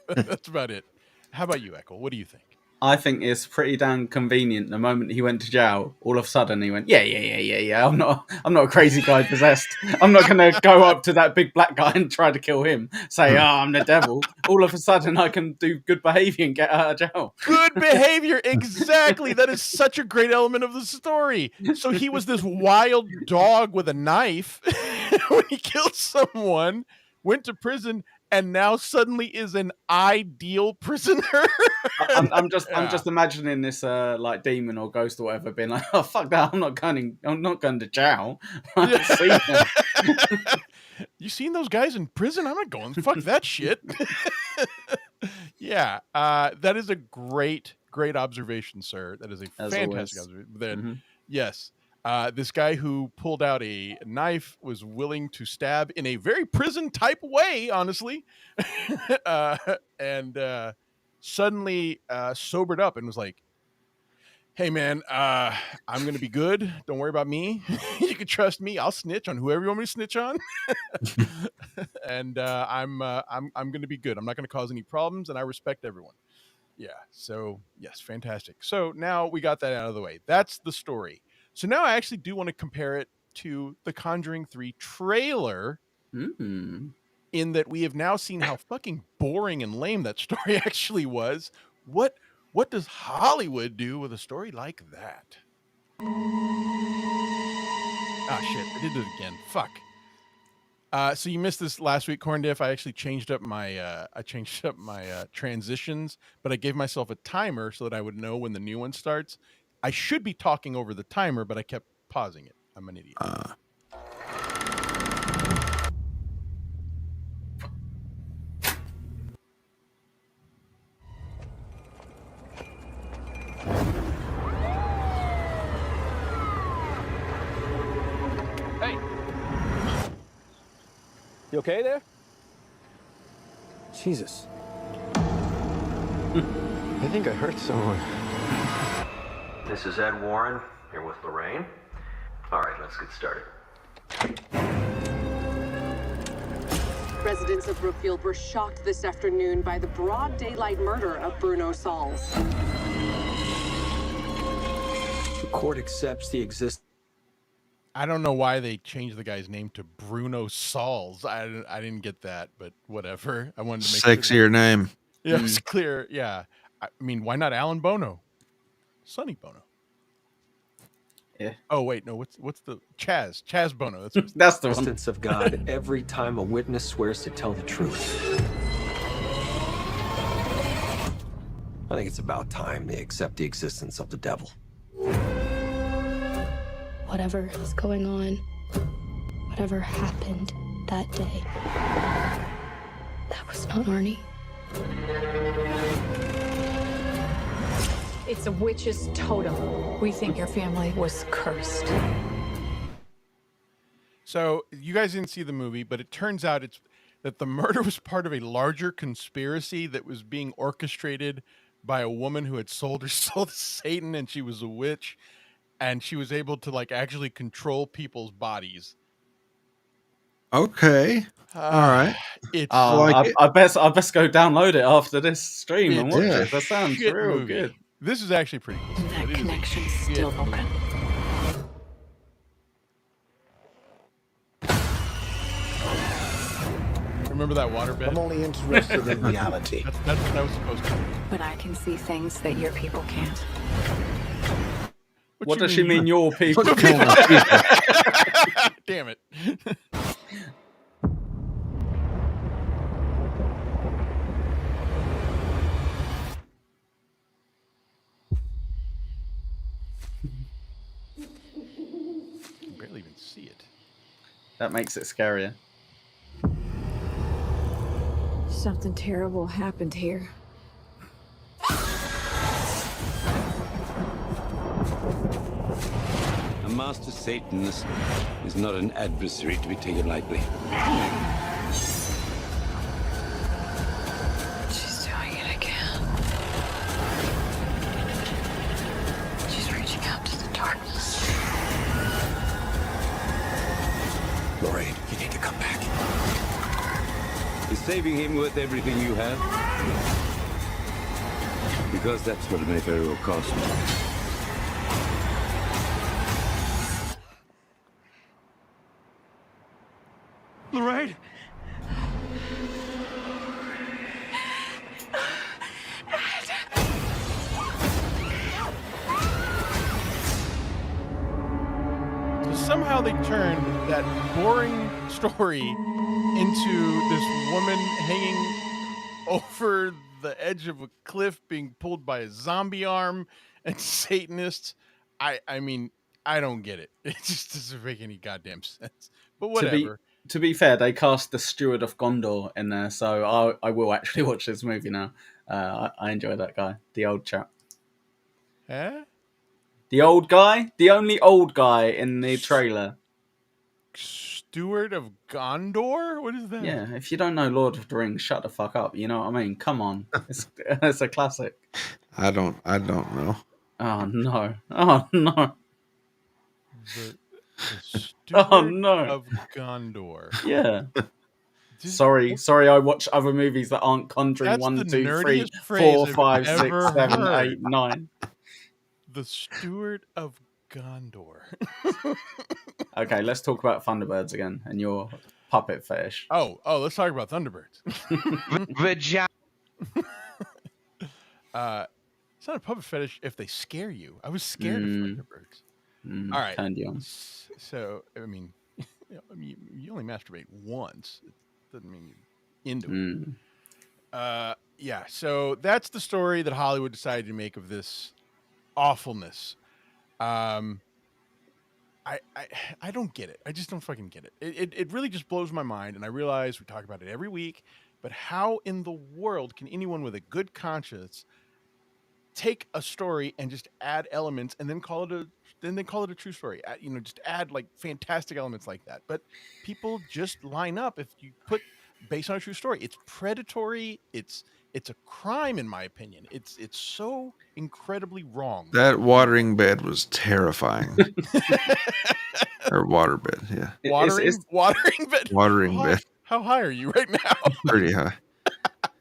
That's about it. How about you, Ekul? What do you think? I think it's pretty damn convenient. The moment he went to jail, all of a sudden he went, yeah. I'm not a crazy guy possessed. I'm not going to go up to that big black guy and try to kill him. Say, I'm the devil. All of a sudden I can do good behavior and get out of jail. Good behavior. Exactly. That is such a great element of the story. So he was this wild dog with a knife when he killed someone, went to prison, and now suddenly is an ideal prisoner. I'm just imagining this like demon or ghost or whatever being like, oh fuck that, I'm not going to jail. You seen those guys in prison? I'm not going. Fuck that shit. Yeah, that is a great observation, sir. That is a fantastic observation. Then, yes, this guy who pulled out a knife was willing to stab in a very prison type way, honestly, and suddenly sobered up and was like, hey man, I'm gonna be good. Don't worry about me. You can trust me. I'll snitch on whoever you want me to snitch on. And I'm gonna be good. I'm not gonna cause any problems, and I respect everyone. Yeah. So yes, fantastic. So now we got that out of the way. That's the story. So now I actually do want to compare it to the Conjuring 3 trailer. In that we have now seen how fucking boring and lame that story actually was. What does Hollywood do with a story like that? Ah, shit. I did it again. Fuck. So you missed this last week, Corndiff. I actually changed up my transitions, but I gave myself a timer so that I would know when the new one starts. I should be talking over the timer, but I kept pausing it. I'm an idiot. Hey! You okay there? Jesus. I think I hurt someone. This is Ed Warren, here with Lorraine. All right, let's get started. Residents of Brookfield were shocked this afternoon by the broad daylight murder of Bruno Sauls. The court accepts the existence. I don't know why they changed the guy's name to Bruno Sauls. I didn't get that, but whatever. I wanted to make sexier name. Yeah, it's clear. Yeah. I mean, why not Alan Bono? Sonny Bono. Yeah. Oh wait, no. What's the Chaz Bono? That's That's the one. Existence of God every time a witness swears to tell the truth. I think it's about time they accept the existence of the devil. Whatever is going on, whatever happened that day, that was not Arnie. It's a witch's totem. We think your family was cursed. So you guys didn't see the movie, but it turns out that the murder was part of a larger conspiracy that was being orchestrated by a woman who had sold her soul to Satan, and she was a witch, and she was able to like actually control people's bodies. Okay. All right. It's I best go download it after this stream and watch it. That sounds real movie. good. This is actually pretty cool. That connection's still open. Remember that waterbed? I'm only interested in reality. That's what I was supposed to do. But I can see things that your people can't. What does she mean, your people? Damn it. You can barely even see it. That makes it scarier. Something terrible happened here. A master Satanist is not an adversary to be taken lightly. She's doing it again. leaving him with everything you have? Because that's what Mayfair will cost me. Lorraine? So somehow they turned that boring story into this woman hanging over the edge of a cliff being pulled by a zombie arm and Satanists. I mean, I don't get it. It just doesn't make any goddamn sense. But whatever. To be fair, they cast the Steward of Gondor in there, so I will actually watch this movie now. I enjoy that guy, the old chap. Huh? The old guy? The only old guy in the trailer. Steward of Gondor? What is that? Yeah, if you don't know Lord of the Rings, shut the fuck up. You know what I mean? Come on. It's a classic. I don't know. Oh, no. Oh, no. The Steward of Gondor. Yeah. Sorry, I watch other movies that aren't Conjuring. That's 1, the 2, 3, nerdiest phrase 4, I've 5, 6, ever 7, heard. 8, 9. The Steward of Gondor. Okay, let's talk about Thunderbirds again and your puppet fetish. Oh, let's talk about Thunderbirds. Vagina. It's not a puppet fetish if they scare you. I was scared of Thunderbirds. All right. Turned you on. So, I mean, you only masturbate once. It doesn't mean you're into it. Yeah, so that's the story that Hollywood decided to make of this awfulness. I don't get it. I just don't fucking get it. It really just blows my mind, and I realize we talk about it every week, but how in the world can anyone with a good conscience take a story and just add elements and then call it a true story? Just add like fantastic elements like that. But people just line up if you put based on a true story. It's predatory. It's a crime, in my opinion. It's so incredibly wrong. That watering bed was terrifying. Or water bed, yeah. Watering bed. Watering bed. How high are you right now? Pretty high.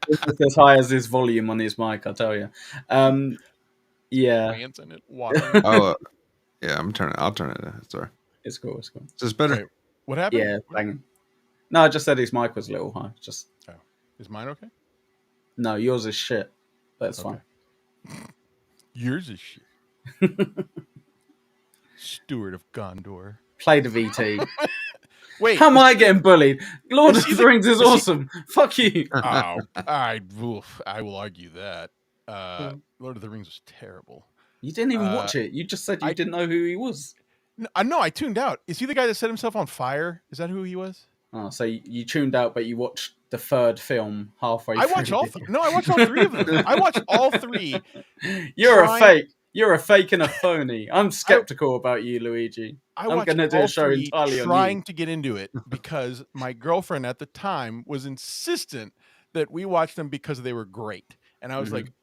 It's as high as his volume on his mic, I'll tell you. Yeah. Oh, yeah. I'll turn it. Sorry. It's cool. Is this better? Wait, what happened? Yeah, banging. No, I just said his mic was a little high. Just. Oh. Is mine okay? No, yours is shit. That's fine. Yours is shit. Steward of Gondor. Play the VT. Wait, how am I getting bullied? Lord of the Rings is awesome. Fuck you. Oh, I will argue that. Lord of the Rings was terrible. You didn't even watch it. You just said you didn't know who he was. No, I tuned out. Is he the guy that set himself on fire? Is that who he was? Oh, so you tuned out, but you watched the third film halfway through. I watched all three of them. I watched all three. You're a fake. You're a fake and a phony. I'm skeptical about you, Luigi. I'm going to do a show entirely on you. Trying to get into it because my girlfriend at the time was insistent that we watch them because they were great. And I was like,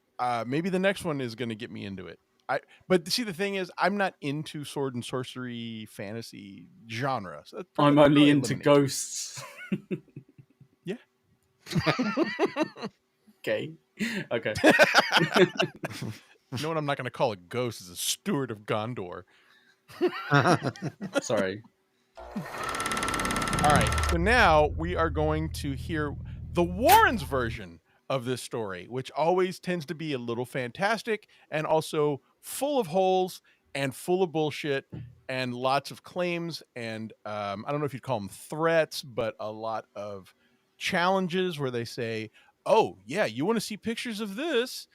maybe the next one is going to get me into it. But see, the thing is, I'm not into sword and sorcery fantasy genre. So I'm only into ghosts. Yeah. Okay. Okay. You know what I'm not going to call a ghost is a Steward of Gondor. Sorry. All right. So now we are going to hear the Warrens' version of this story, which always tends to be a little fantastic and also full of holes and full of bullshit and lots of claims. And I don't know if you'd call them threats, but a lot of challenges where they say, oh, yeah, you want to see pictures of this?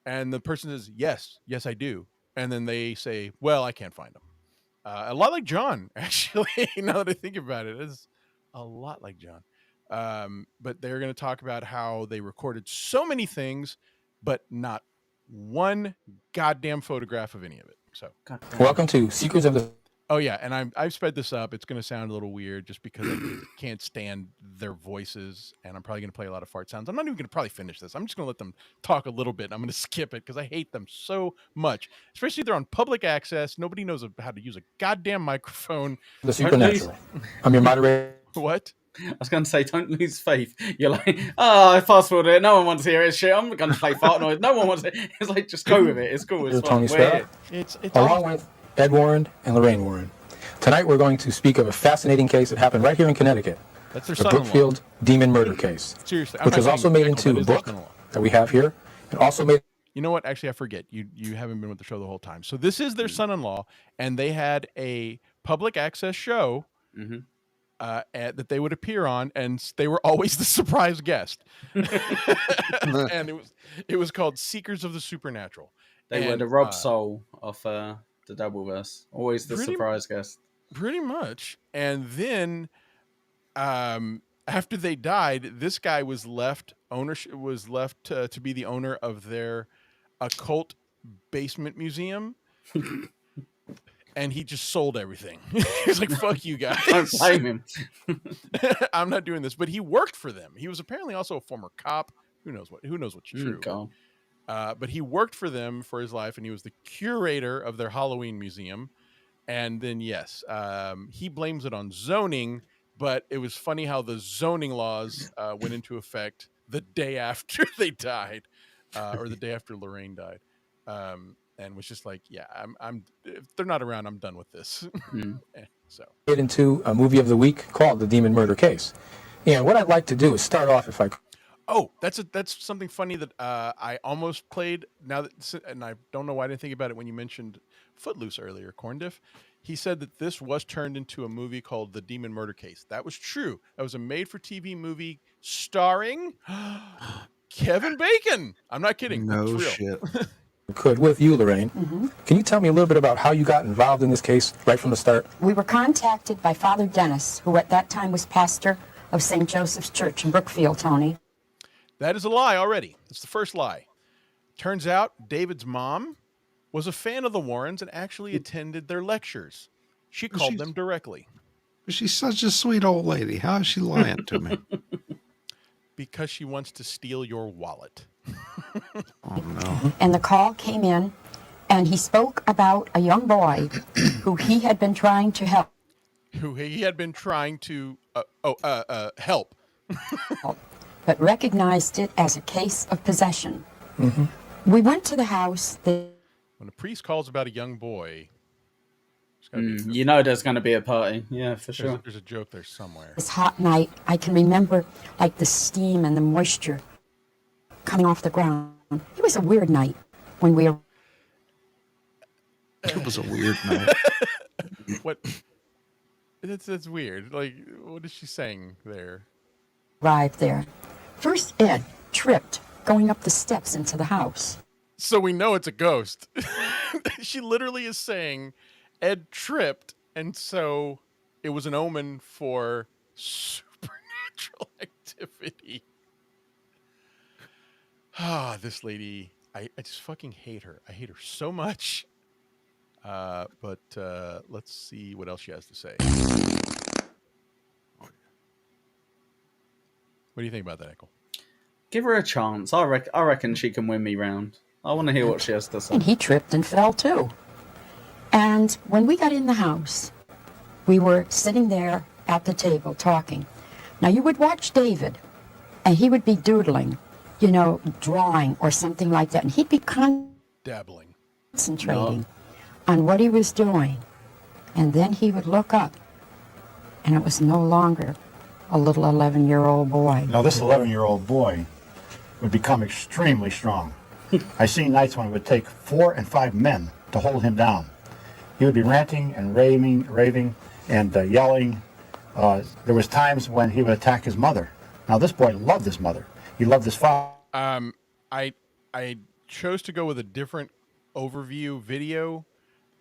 And the person says, yes, I do. And then they say, well, I can't find them. A lot like John, actually, now that I think about it. It's a lot like John. But they're going to talk about how they recorded so many things, but not one goddamn photograph of any of it. So, welcome to Secrets of the... Oh, yeah, and I've sped this up. It's going to sound a little weird just because I can't stand their voices, and I'm probably going to play a lot of fart sounds. I'm not even going to probably finish this. I'm just going to let them talk a little bit. I'm going to skip it because I hate them so much, especially if they're on public access. Nobody knows how to use a goddamn microphone. The supernatural. I'm your moderator. What? I was going to say, don't lose faith. You're like, I fast forward it. No one wants to hear it. Shit, I'm going to play fart noise. No one wants it. It's like, just go with it. It's cool. It's Tony fun. Scott, It's along with Ed Warren and Lorraine Warren. Tonight we're going to speak of a fascinating case that happened right here in Connecticut. That's their the son-in-law. Brookfield demon murder case. Seriously, I'm which not was saying also made Ekul, into that a is their book son-in-law. that we have here, and also made. You know what? Actually, I forget. You haven't been with the show the whole time. So this is their son-in-law, and they had a public access show that they would appear on, and they were always the surprise guest. And it was called Seekers of the Supernatural. They were the Rob Soul of the Doubleverse. Always the surprise guest. Pretty much. And then after they died, this guy was left to be the owner of their occult basement museum. And he just sold everything. He's like, fuck you guys. Don't blame him. I'm not doing this. But he worked for them. He was apparently also a former cop. Who knows what's true. But he worked for them for his life, and he was the curator of their Halloween museum. And then, yes, he blames it on zoning, but it was funny how the zoning laws went into effect the day after they died, or the day after Lorraine died. And was just like, yeah, I'm if they're not around, I'm done with this. So Get into a movie of the week called The Demon Murder Case. And what I'd like to do is start off, if I could. Oh, that's something funny that I almost played. And I don't know why I didn't think about it when you mentioned Footloose earlier, Corndiff. He said that this was turned into a movie called The Demon Murder Case. That was true. That was a made-for-TV movie starring Kevin Bacon. I'm not kidding. No shit. Could with you, Lorraine. Can you tell me a little bit about how you got involved in this case right from the start? We were contacted by Father Dennis, who at that time was pastor of St. Joseph's Church in Brookfield, Tony. That is a lie already. It's the first lie. Turns out David's mom was a fan of the Warrens and actually attended their lectures. She called them directly. She's such a sweet old lady. How is she lying to me? Because she wants to steal your wallet. Oh, no. And the call came in, and he spoke about a young boy who he had been trying to help. Who he had been trying to help. But recognized it as a case of possession. We went to the house. When a priest calls about a young boy, you know there's going to be a party. Yeah, for sure. There's a joke there somewhere. This hot night, I can remember like the steam and the moisture coming off the ground. It was a weird night when we. It was a weird night. What? It's weird. Like, what is she saying there? Arrived there. First, Ed tripped going up the steps into the house. So we know it's a ghost. She literally is saying Ed tripped, and so it was an omen for supernatural activity. This lady, I just fucking hate her. I hate her so much. But let's see what else she has to say. What do you think about that, Ekul? Give her a chance. I reckon she can win me round. I want to hear what she has to say. And he tripped and fell too. And when we got in the house, we were sitting there at the table talking. Now you would watch David, and he would be doodling, drawing or something like that. And he'd be dabbling, concentrating on what he was doing. And then he would look up, and it was no longer a little 11-year-old boy. Now, this 11-year-old boy would become extremely strong. I seen nights when it would take 4 and 5 men to hold him down. He would be ranting and raving and yelling. There was times when he would attack his mother. Now, this boy loved his mother. He loved his father. I chose to go with a different overview video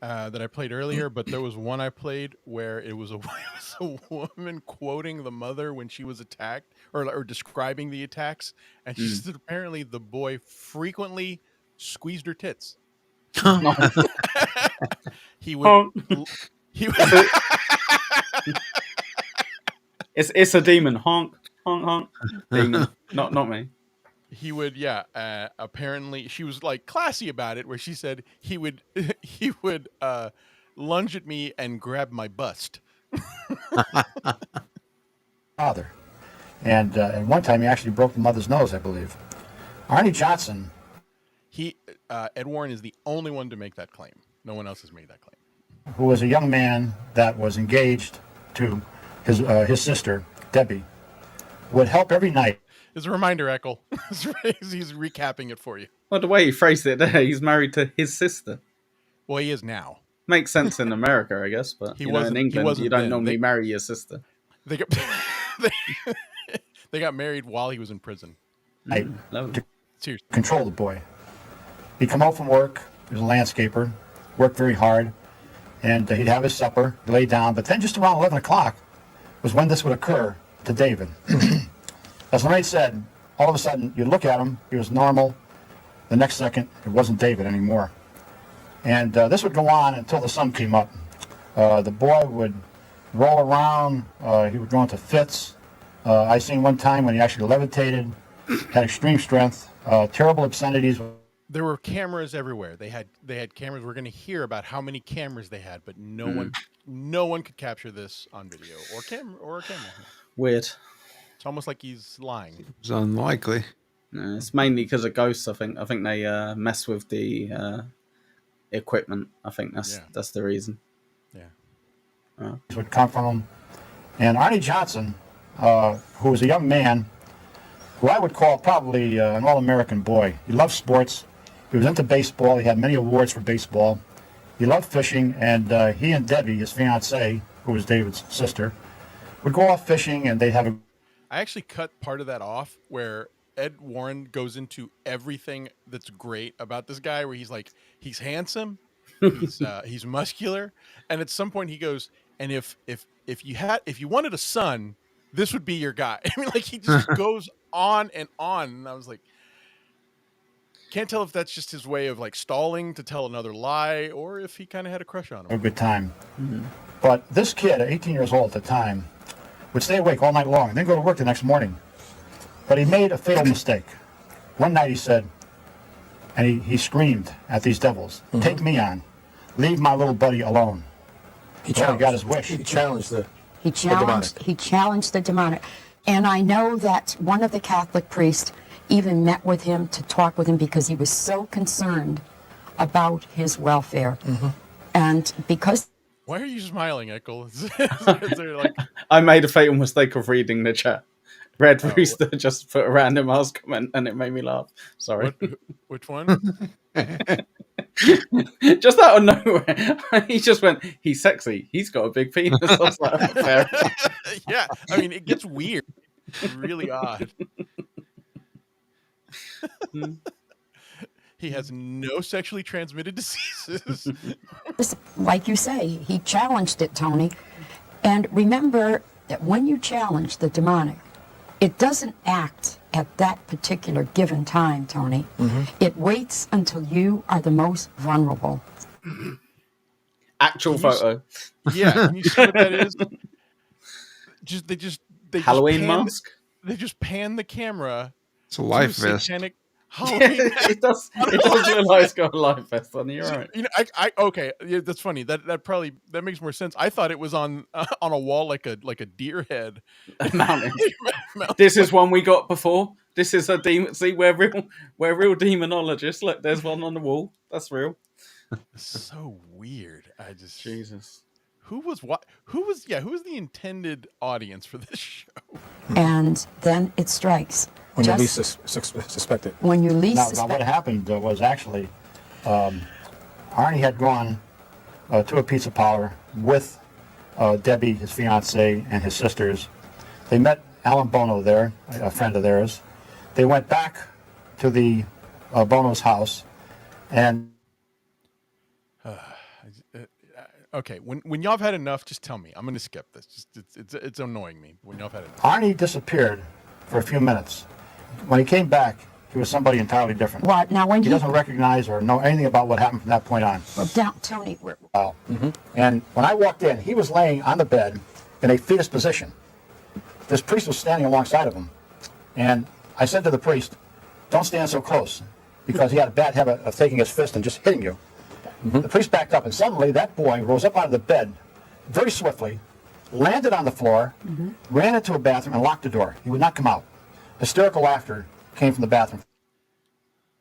that I played earlier, but there was one I played where it was a woman quoting the mother when she was attacked or describing the attacks, and she said apparently the boy frequently squeezed her tits. He would. It's a demon. Honk, honk, honk. Demon. Not me. He would, apparently she was like classy about it, where she said he would lunge at me and grab my bust. father. And at one time, he actually broke the mother's nose, I believe. Arne Johnson. Ed Warren is the only one to make that claim. No one else has made that claim. Who was a young man that was engaged to his sister, Debbie, would help every night. As a reminder, Ekul, he's recapping it for you. Well, the way he phrased it there, he's married to his sister. Well, he is now. Makes sense in America, I guess, but in England, you don't normally marry your sister. They got married while he was in prison. To control the boy. He'd come home from work. He was a landscaper, worked very hard, and he'd have his supper, lay down. But then just around 11 o'clock was when this would occur to David. As Lorraine said, all of a sudden, you'd look at him, he was normal. The next second, it wasn't David anymore. And this would go on until the sun came up. The boy would roll around. He would go into fits. I seen one time when he actually levitated, had extreme strength, terrible obscenities. There were cameras everywhere. They had cameras. We're going to hear about how many cameras they had, but no one could capture this on video or a camera. Weird. It's almost like he's lying. It's unlikely. No, it's mainly because of ghosts. I think they mess with the equipment. I think that's the reason. Yeah. Would come from him, and Arne Johnson, who was a young man, who I would call probably an all-American boy. He loved sports. He was into baseball. He had many awards for baseball. He loved fishing, and he and Debbie, his fiancée, who was David's sister, would go off fishing, and they'd have a... I actually cut part of that off where Ed Warren goes into everything that's great about this guy, where he's like, he's handsome, he's muscular, and at some point he goes, and if you wanted a son, this would be your guy. I mean, like, he just goes on, and I was like, can't tell if that's just his way of like stalling to tell another lie, or if he kind of had a crush on him. A good time. But this kid, 18 years old at the time, would stay awake all night long and then go to work the next morning. But he made a fatal mistake. One night he said, and he screamed at these devils, "Take me on. Leave my little buddy alone." He got his wish. He challenged the demonic. And I know that one of the Catholic priests even met with him to talk with him because he was so concerned about his welfare. And because... Why are you smiling, Ekul? Is there like... I made a fatal mistake of reading the chat. Red Rooster just put a random ass comment and it made me laugh. Sorry. Which one? Just out of nowhere. He just went, he's sexy. He's got a big penis. I was like, fair. Yeah, I mean, it gets weird. It's really odd. He has no sexually transmitted diseases. Like you say, he challenged it, Tony. And remember that when you challenge the demonic, it doesn't act at that particular given time, Tony. It waits until you are the most vulnerable. Actual photo. Yeah, can you see what that is? They Halloween mask? They just pan the camera. It's a life vest. It does look like it's got a life vest on. You're right. You know, okay, yeah, that's funny. That makes more sense. I thought it was on a wall like a deer head. Mounted. This is one we got before. This is a demon. See, we're real demonologists. Look, there's one on the wall. That's real. So weird. Jesus. Who was the intended audience for this show? And then it strikes. When you least suspect it. When you least suspect it. Now, what happened was actually Arne had gone to a pizza parlor with Debbie, his fiancée, and his sisters. They met Alan Bono there, a friend of theirs. They went back to the Bono's house, and okay, when y'all have had enough, just tell me. I'm going to skip this. It's annoying me. When y'all have had enough. Arne disappeared for a few minutes. When he came back, he was somebody entirely different. What? Now, when he doesn't recognize or know anything about what happened from that point on. Well, Tony. And when I walked in, he was laying on the bed in a fetus position. This priest was standing alongside of him. And I said to the priest, "Don't stand so close," because he had a bad habit of taking his fist and just hitting you. The priest backed up, and suddenly that boy rose up out of the bed very swiftly, landed on the floor, ran into a bathroom, and locked the door. He would not come out. Hysterical laughter came from the bathroom.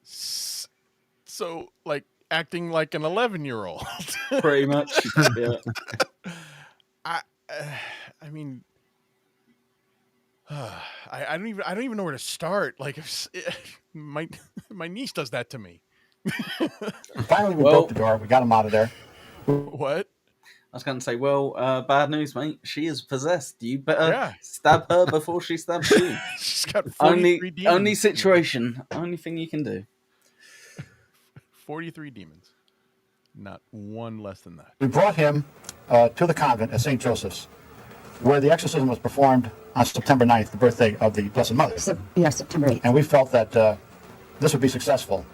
So, like, acting like an 11-year-old. Pretty much. Yeah. I mean, I don't even know where to start. Like, my niece does that to me. Finally, we broke the door. We got him out of there. What? I was going to say, bad news, mate. She is possessed. You better stab her before she stabs you. She's got 43 demons. Only situation. Only thing you can do. 43 demons. Not one less than that. We brought him to the convent at St. Joseph's, where the exorcism was performed on September 9th, the birthday of the Blessed Mother. September 8th. And we felt that this would be successful.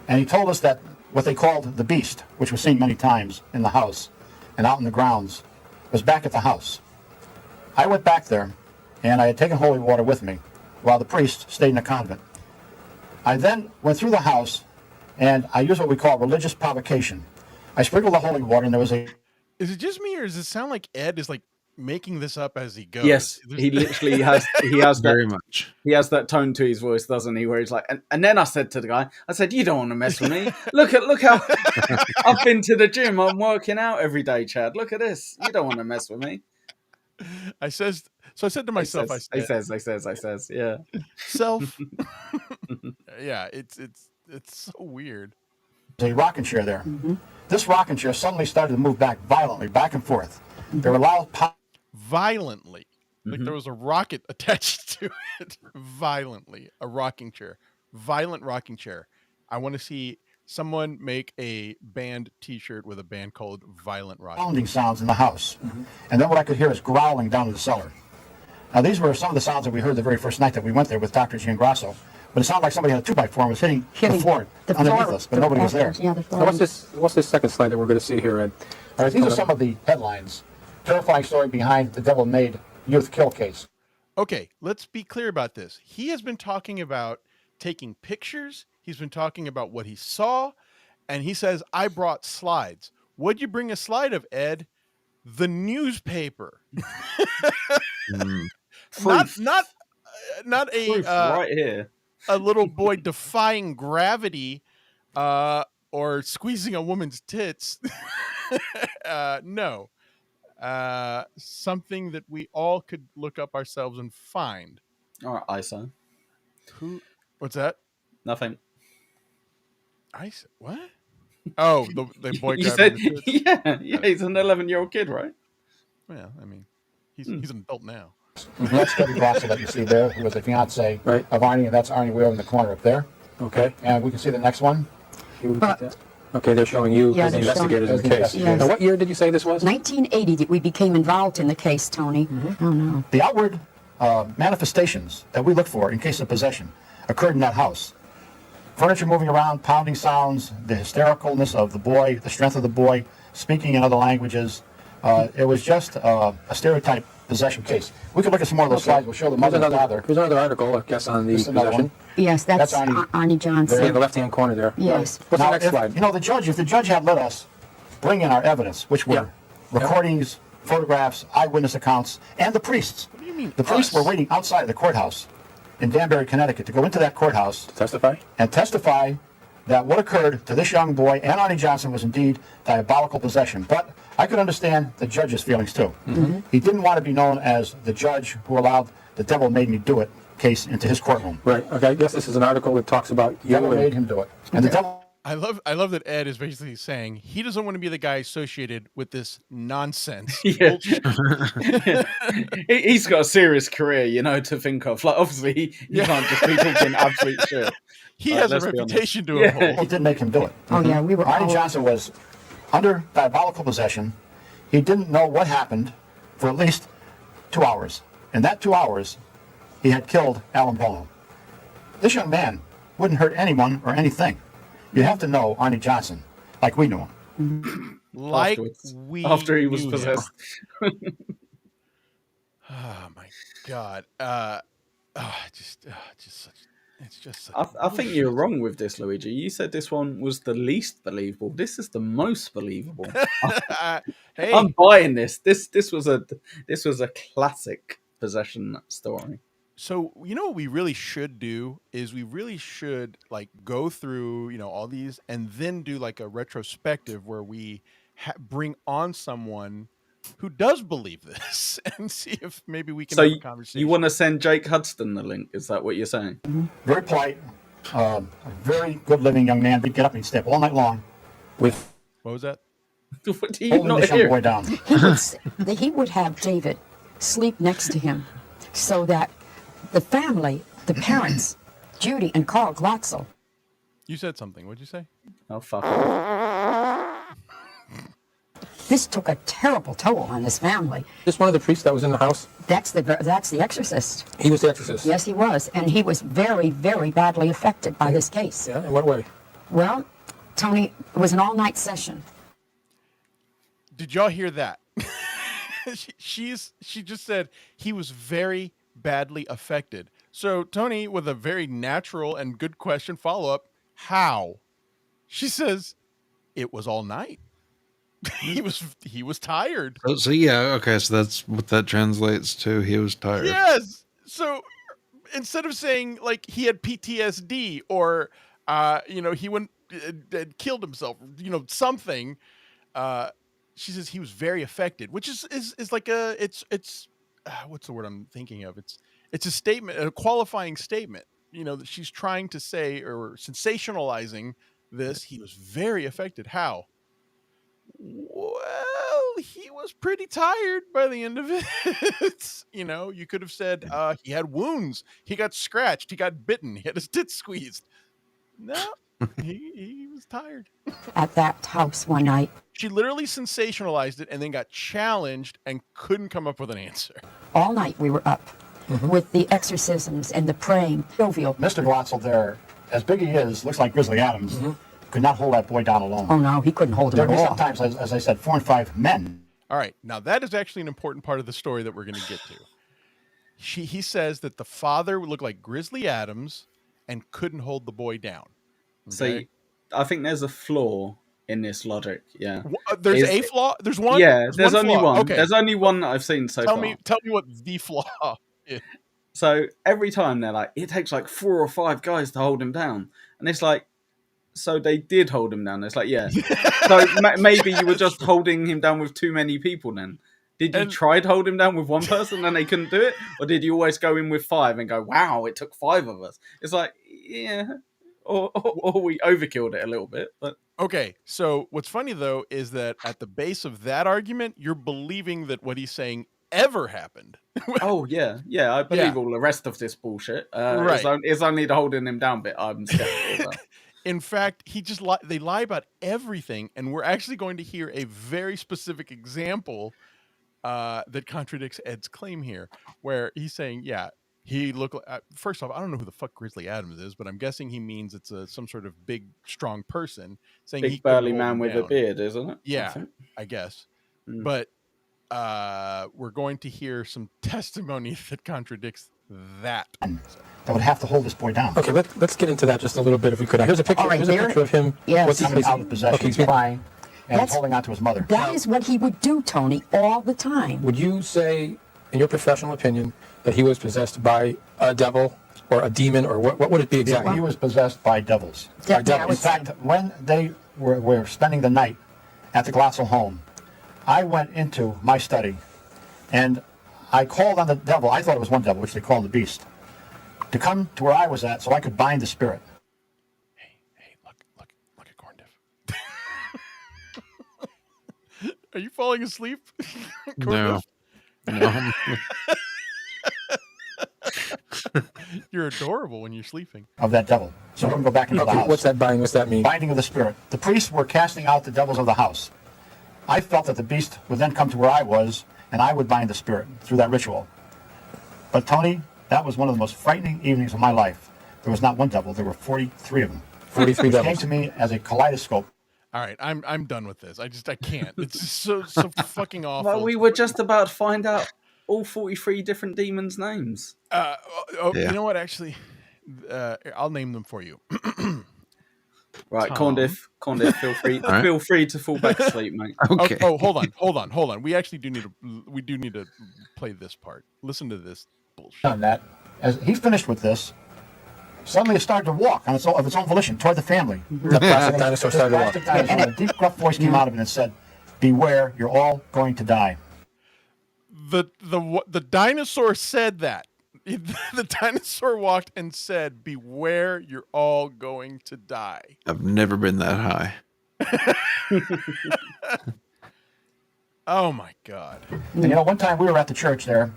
And he told us that what they called the beast, which was seen many times in the house and out in the grounds, was back at the house. I went back there, and I had taken holy water with me, while the priest stayed in the convent. I then went through the house, and I used what we call religious provocation. I sprinkled the holy water, and there was a... Is it just me, or does it sound like Ed is like making this up as he goes? Yes, he literally has. He has very that, much. He has that tone to his voice, doesn't he? Where he's like, and then I said to the guy, I said, "You don't want to mess with me. Look how I've been to the gym. I'm working out every day, Chad. Look at this. You don't want to mess with me." I said to myself, I says, yeah. Self. Yeah, it's so weird. There's a rocking chair there. This rocking chair suddenly started to move back violently, back and forth. There were loud violently. Like there was a rocket attached to it. Violently. A rocking chair. Violent rocking chair. I want to see someone make a band t-shirt with a band called Violent Rocking. Pounding sounds in the house. And then what I could hear is growling down to the cellar. Now these were some of the sounds that we heard the very first night that we went there with Dr. Giangrasso. But it sounded like somebody had a 2x4 and was hitting the floor underneath us, but nobody was there. Now what's this second slide that we're going to see here, Ed? All right, these are some of the headlines. Terrifying story behind the devil-made youth kill case. Okay, let's be clear about this. He has been talking about taking pictures. He's been talking about what he saw. And he says, I brought slides. What'd you bring a slide of, Ed? The newspaper. Not a right here. A little boy defying gravity or squeezing a woman's tits. No. Something that we all could look up ourselves and find. All right, ISO. What's that? Nothing. ISO? What? Oh, the boy. You said, yeah, he's an 11-year-old kid, right? Well, I mean, he's an adult now. That's Debbie Grosso that you see there, who was the fiance of Arnie, and that's Arnie Wheel in the corner up there. Okay. And we can see the next one. Okay, they're showing you as the investigators in the case. Yes. Now, what year did you say this was? 1980 that we became involved in the case, Tony. Oh, no. The outward manifestations that we look for in case of possession occurred in that house. Furniture moving around, pounding sounds, the hystericalness of the boy, the strength of the boy, speaking in other languages. It was just a stereotype possession case. We could look at some more of those slides. We'll show the mother and father. There's another article, I guess, on the possession. Yes, that's Arne Johnson. There in the left-hand corner there. Yes. What's the next slide? You know, if the judge had let us bring in our evidence, which were recordings, photographs, eyewitness accounts, and the priests. What do you mean? The priests were waiting outside of the courthouse in Danbury, Connecticut, to go into that courthouse to testify that what occurred to this young boy and Arne Johnson was indeed diabolical possession. But I could understand the judge's feelings too. He didn't want to be known as the judge who allowed the devil made me do it case into his courtroom. Right. Okay. I guess this is an article that talks about you. The devil made him do it. And the devil. I love that Ed is basically saying he doesn't want to be the guy associated with this nonsense. Yeah. He's got a serious career, to think of. Like, obviously, he can't just be talking absolute shit. He has a reputation to uphold. He did make him do it. Oh, yeah, we were. Arne Johnson was under diabolical possession. He didn't know what happened for at least 2 hours. In that 2 hours, he had killed Alan Bono. This young man wouldn't hurt anyone or anything. You have to know Arne Johnson, like we knew him. After he was possessed. Oh my God! It's just such. I think you're wrong with this, Luigi. You said this one was the least believable. This is the most believable. Hey, I'm buying this. This was a classic possession story. So, you know what we really should do is we really should like go through, all these and then do like a retrospective where we bring on someone who does believe this and see if maybe we can So have a conversation. you want to send Jake Hudson the link? Is that what you're saying? Very polite, a very good living young man. He'd get up and he'd stay up all night long with. What was that? What do you holding not this young hear? boy down. He would have David sleep next to him so that the family, the parents, Judy and Carl Glatzel. You said something. What'd you say? Oh, fuck off. This took a terrible toll on this family. This one of the priests that was in the house? That's the exorcist. He was the exorcist? Yes, he was. And he was very, very badly affected by this case. Yeah, in what way? Well, Tony, it was an all-night session. Did y'all hear that? She just said he was very badly affected. So Tony, with a very natural and good question follow-up, how? She says it was all night. he was tired. So yeah, okay, so that's what that translates to. He was tired. Yes. So instead of saying like he had PTSD or he went killed himself, something, she says he was very affected, which is like it's what's the word I'm thinking of? It's a statement, a qualifying statement, that she's trying to say or sensationalizing this. He was very affected. How? Well, he was pretty tired by the end of it. You could have said he had wounds. He got scratched. He got bitten. He had his tit squeezed. No, he was tired. At that house one night. She literally sensationalized it and then got challenged and couldn't come up with an answer. All night we were up with the exorcisms and the praying. Jovial. Mr. Glatzel there, as big he is, looks like Grizzly Adams, could not hold that boy down alone. Oh, no, he couldn't hold him There'd at be all. sometimes, as I said, 4 and 5 men. All right. Now, that is actually an important part of the story that we're going to get to. He says that the father would look like Grizzly Adams and couldn't hold the boy down. Okay? So I think there's a flaw in this logic. Yeah. There's a flaw? There's one? Yeah, there's only flaw. one. Okay. There's only one that I've seen so far. Tell me what the flaw is. So every time they're like, it takes like 4 or 5 guys to hold him down. And it's like, so they did hold him down. It's like, yeah. So maybe you were just holding him down with too many people then. Did you try to hold him down with one person and they couldn't do it? Or did you always go in with 5 and go, wow, it took 5 of us? It's like, yeah. Or we overkilled it a little bit. But okay, so what's funny, though, is that at the base of that argument, you're believing that what he's saying ever happened. Oh, yeah. Yeah, I believe all the rest of this bullshit. Right. It's only the holding him down bit I'm skeptical about. In fact, they lie about everything, and we're actually going to hear a very specific example that contradicts Ed's claim here, where he's saying, yeah, he looked like, first off, I don't know who the fuck Grizzly Adams is, but I'm guessing he means it's some sort of big, strong person. Saying big he couldn't burly hold man him with down. a beard, isn't it? Yeah, I guess. But we're going to hear some testimony that contradicts that. That would have to hold this boy down. Okay, let's get into that just a little bit if we could. Here's a picture. All right, here's a picture of him. Yes. What's Coming out of possession, Okay, crying, and holding on to his mother. That is what he would do, Tony, all the time. Would you say, in your professional opinion, that he was possessed by a devil or a demon, or what would it be exactly? Yeah, he was possessed by devils. By devils. In fact, when they were spending the night at the Glatzel home, I went into my study and I called on the devil. I thought it was one devil, which they called the beast, to come to where I was at so I could bind the spirit. Hey, look at Corndiff. Are you falling asleep? No. You're adorable when you're sleeping. Of that devil. So we can go back into the house. What's that binding? What's that mean? Binding of the spirit. The priests were casting out the devils of the house. I felt that the beast would then come to where I was, and I would bind the spirit through that ritual. But Tony, that was one of the most frightening evenings of my life. There was not one devil, there were 43 of them. 43 Which devils. came to me as a kaleidoscope. All right, I'm done with this. I can't. It's just so fucking awful. Well, we were just about to find out all 43 different demons' names. You know what? Actually, I'll name them for you. Right, Tom. Corndiff, feel free, All right. feel free to fall back asleep, mate. Okay. Oh, hold on. We actually do need to play this part. Listen to this bullshit. On that, as he finished with this, suddenly it started to walk on of its own volition toward the family. The plastic dinosaur started to walk. Plastic dinosaur, a deep, gruff voice came out of it and said, "Beware, you're all going to die." The dinosaur said that. The dinosaur walked and said, "Beware, you're all going to die." I've never been that high. Oh my God. And you know, one time we were at the church there.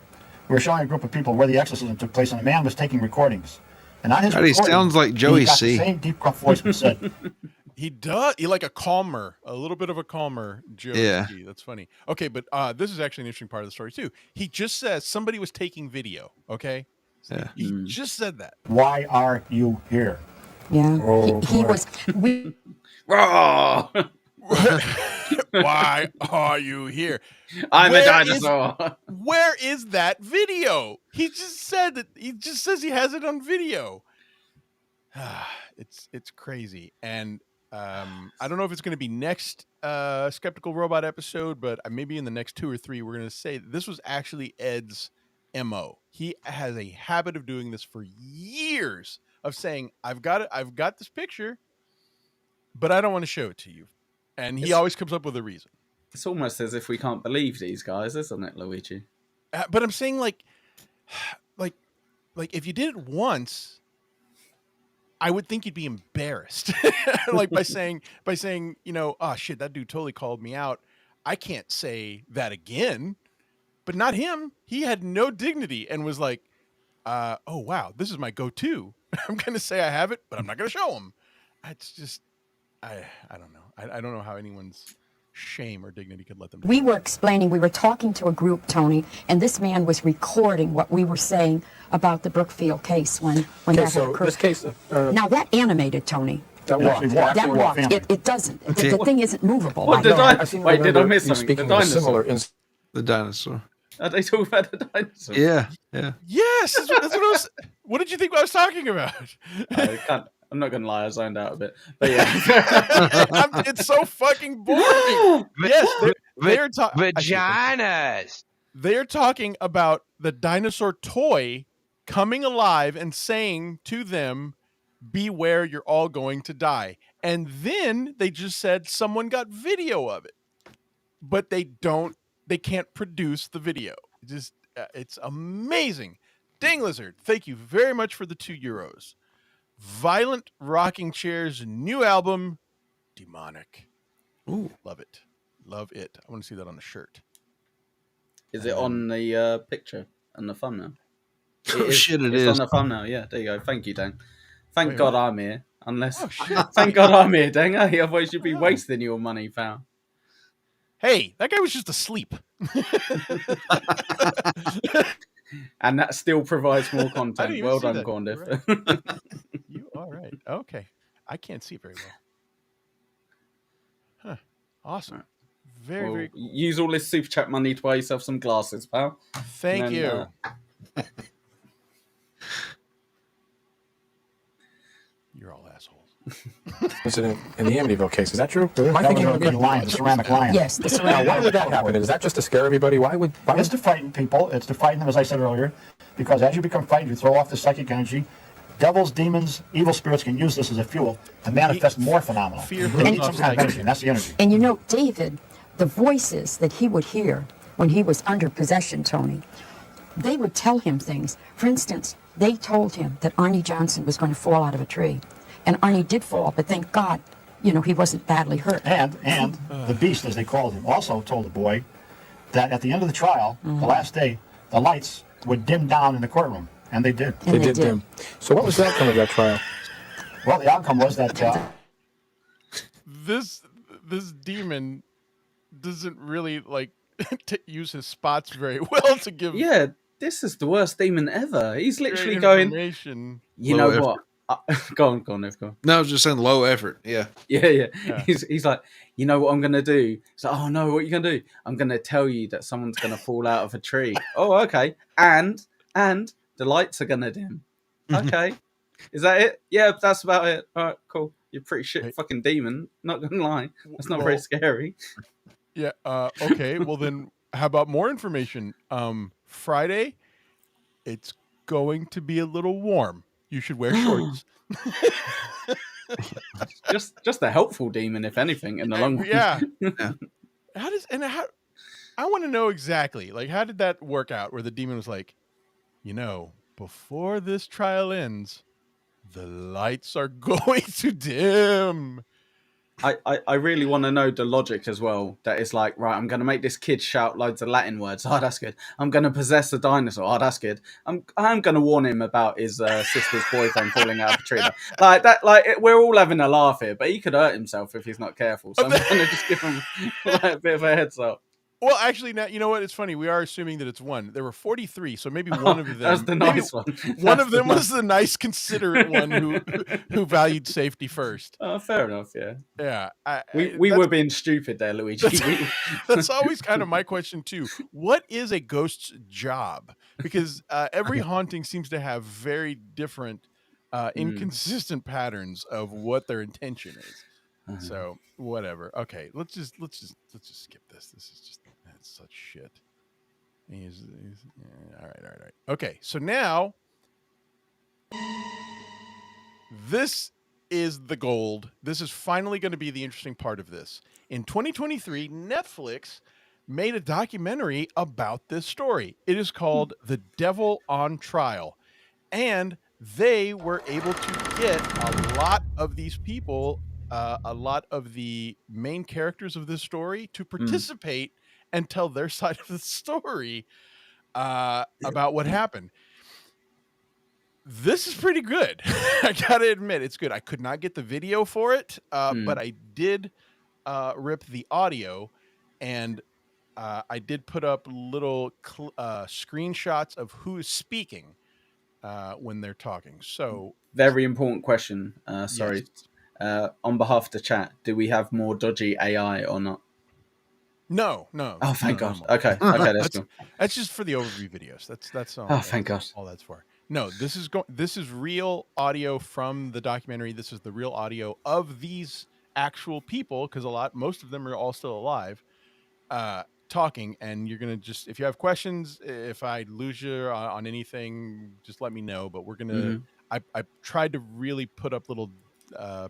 We were showing a group of people where the exorcism took place, and a man was taking recordings. And on his God, he recording, sounds like Joey he got C. the same deep, gruff voice and said, He does. He like a little bit of a calmer Joe. Yeah. G. That's funny. Okay, but this is actually an interesting part of the story too. He just says somebody was taking video. Okay, Yeah. he just said that. "Why are you here?" Yeah. Oh, he boy. was. We, Raw! Why are you here? I'm a Where dinosaur. Where is that video? He just said that. He just says he has it on video. It's crazy, and I don't know if it's going to be next Skeptical Robot episode, but maybe in the next 2 or 3, we're going to say this was actually Ed's MO. He has a habit of doing this for years, of saying, I've got this picture, but I don't want to show it to you. And he always comes up with a reason. It's almost as if we can't believe these guys, isn't it, Luigi? But I'm saying like if you did it once, I would think you'd be embarrassed, like by saying, oh shit, that dude totally called me out. I can't say that again. But not him. He had no dignity and was like, oh wow, this is my go-to. I'm gonna say I have it, but I'm not gonna show him. It's just, I don't know. I don't know how anyone's shame or dignity could let them do we were explaining, we were talking to a group, Tony, and this man was recording what we were saying about the Brookfield case when that had occurred. This case, Now that animated, Tony. That walked. That walked. It doesn't. The thing isn't movable. What, did I miss something? Speaking The of dinosaur. similar The dinosaur. Are they talking about the dinosaur? Yeah. Yes, that's what I was. What did you think I was talking about? I'm not gonna lie, I zoned out a bit, but yeah, it's so fucking boring. Yes, they're vaginas. They're talking about the dinosaur toy coming alive and saying to them, "Beware, you're all going to die." And then they just said someone got video of it, but they can't produce the video. It's amazing. Dang Lizard, thank you very much for the €2. Violent Rocking Chair's new album, Demonic. Ooh, love it. I want to see that on a shirt. Is it on the picture and the thumbnail? Oh shit, it it's is on the thumbnail. Yeah, there you go. Thank you, Dan. Thank Wait, God what? I'm here. Unless, shit. thank God I'm here, dang. Otherwise you'd be wasting your money, pal. Hey, that guy was just asleep. And that still provides more I didn't content. even Well see done, that. Corndiff. Right. You all right? Okay, I can't see it very well. Huh? Awesome. Very Well, very cool. Use all this super chat money to buy yourself some glasses, pal. Thank And you. You're all assholes. incident in the Amityville case. Is that true? Am I That thinking was of the lion, the ceramic lion. Yes, the Now, ceramic. why would that happen? Is that just to scare everybody? Why It's to frighten people. It's to frighten them, as I said earlier, because as you become frightened, you throw off the psychic energy. Devils, demons, evil spirits can use this as a fuel to manifest more phenomena. Fear They need comes some off kind of psychic. energy, and that's the energy. And you know, David, the voices that he would hear when he was under possession, Tony, they would tell him things. For instance, they told him that Arne Johnson was going to fall out of a tree. And Arne did fall, but thank God, he wasn't badly hurt. And the beast, as they called him, also told the boy that at the end of the trial, the last day, the lights would dim down in the courtroom. And they did. And they did. dim. So what was the outcome of that trial? Well, the outcome was that This demon doesn't really like use his spots very well to give. Yeah, this is the worst demon ever. He's literally great going, information. you Low know effort. what? Go on, Nick, go on. No, I was just saying low effort. Yeah. Yeah. He's like, you know what I'm gonna do? So, oh no, what are you gonna do? I'm gonna tell you that someone's gonna fall out of a tree. Oh, okay. And the lights are gonna dim. Okay. Is that it? Yeah, that's about it. All right, cool. You're pretty shit fucking demon. Not gonna lie, that's not very Well- scary. Yeah. Okay. Well, then, how about more information? Friday, it's going to be a little warm. You should wear shorts. just a helpful demon, if anything, in the long run. Yeah. How I want to know exactly, like, how did that work out? Where the demon was like, before this trial ends, the lights are going to dim. I really want to know the logic as well. That it's like, right, I'm going to make this kid shout loads of Latin words. Oh, that's good. I'm going to possess a dinosaur. Oh, that's good. I'm going to warn him about his sister's boyfriend falling out of a tree. Like that. We're all having a laugh here, but he could hurt himself if he's not careful. So I'm going to just give him a bit of a heads up. Well, actually, now you know what? It's funny. We are assuming that it's one. There were 43, so maybe one of them. That's the nice one. One of them was the nice, considerate one who valued safety first. Oh, fair enough. Yeah. Yeah. We were being stupid there, Luigi. That's always kind of my question too. What is a ghost's job? Because every haunting seems to have very different, inconsistent patterns of what their intention is. So whatever. Okay, let's just skip this. This is just that's such shit. All right. Okay, so now this is the gold. This is finally going to be the interesting part of this. In 2023, Netflix made a documentary about this story. It is called The Devil on Trial. And they were able to get a lot of these people, a lot of the main characters of this story to participate and tell their side of the story about what happened. This is pretty good. I gotta admit, it's good. I could not get the video for it, but I did rip the audio, and I did put up little screenshots of who is speaking when they're talking. So, very important question. Sorry. Yes. On behalf of the chat, do we have more dodgy AI or not? No. Oh, thank God. No. Okay, that's cool. That's just for the overview videos. That's all. Oh, thank God. All that's for. No, this is real audio from the documentary. This is the real audio of these actual people, because most of them are all still alive, talking. And you're gonna if you have questions, if I lose you on anything, just let me know. But we're gonna. I tried to really put up little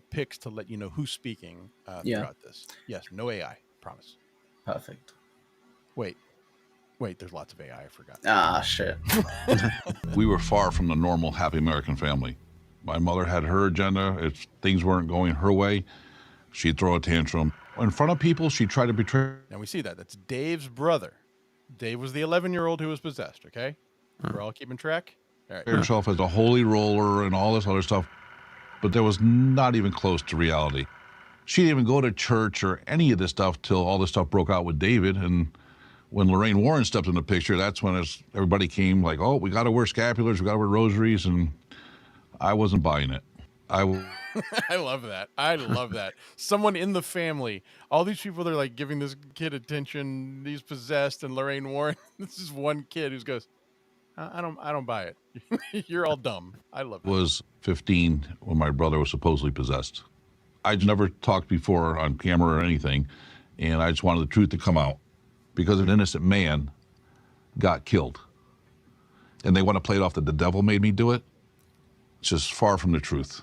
pics to let you know who's speaking throughout this. Yes, no AI, promise. Perfect. Wait, there's lots of AI. I forgot. Ah, shit. We were far from the normal happy American family. My mother had her agenda. If things weren't going her way, she'd throw a tantrum. In front of people, she'd try to betray. Now we see that. That's Dave's brother. Dave was the 11-year-old who was possessed, okay? We're all keeping track? All right. Herself as a holy roller and all this other stuff, but there was not even close to reality. She didn't even go to church or any of this stuff till all this stuff broke out with David. And when Lorraine Warren stepped in the picture, that's when everybody came like, oh, we got to wear scapulars, we got to wear rosaries, and I wasn't buying it. I love that. I love that. Someone in the family, all these people, they're like giving this kid attention. He's possessed, and Lorraine Warren. This is one kid who goes, I don't buy it. You're all dumb. I love it. I was 15 when my brother was supposedly possessed. I'd never talked before on camera or anything, and I just wanted the truth to come out because an innocent man got killed. And they want to play it off that the devil made me do it. It's just far from the truth.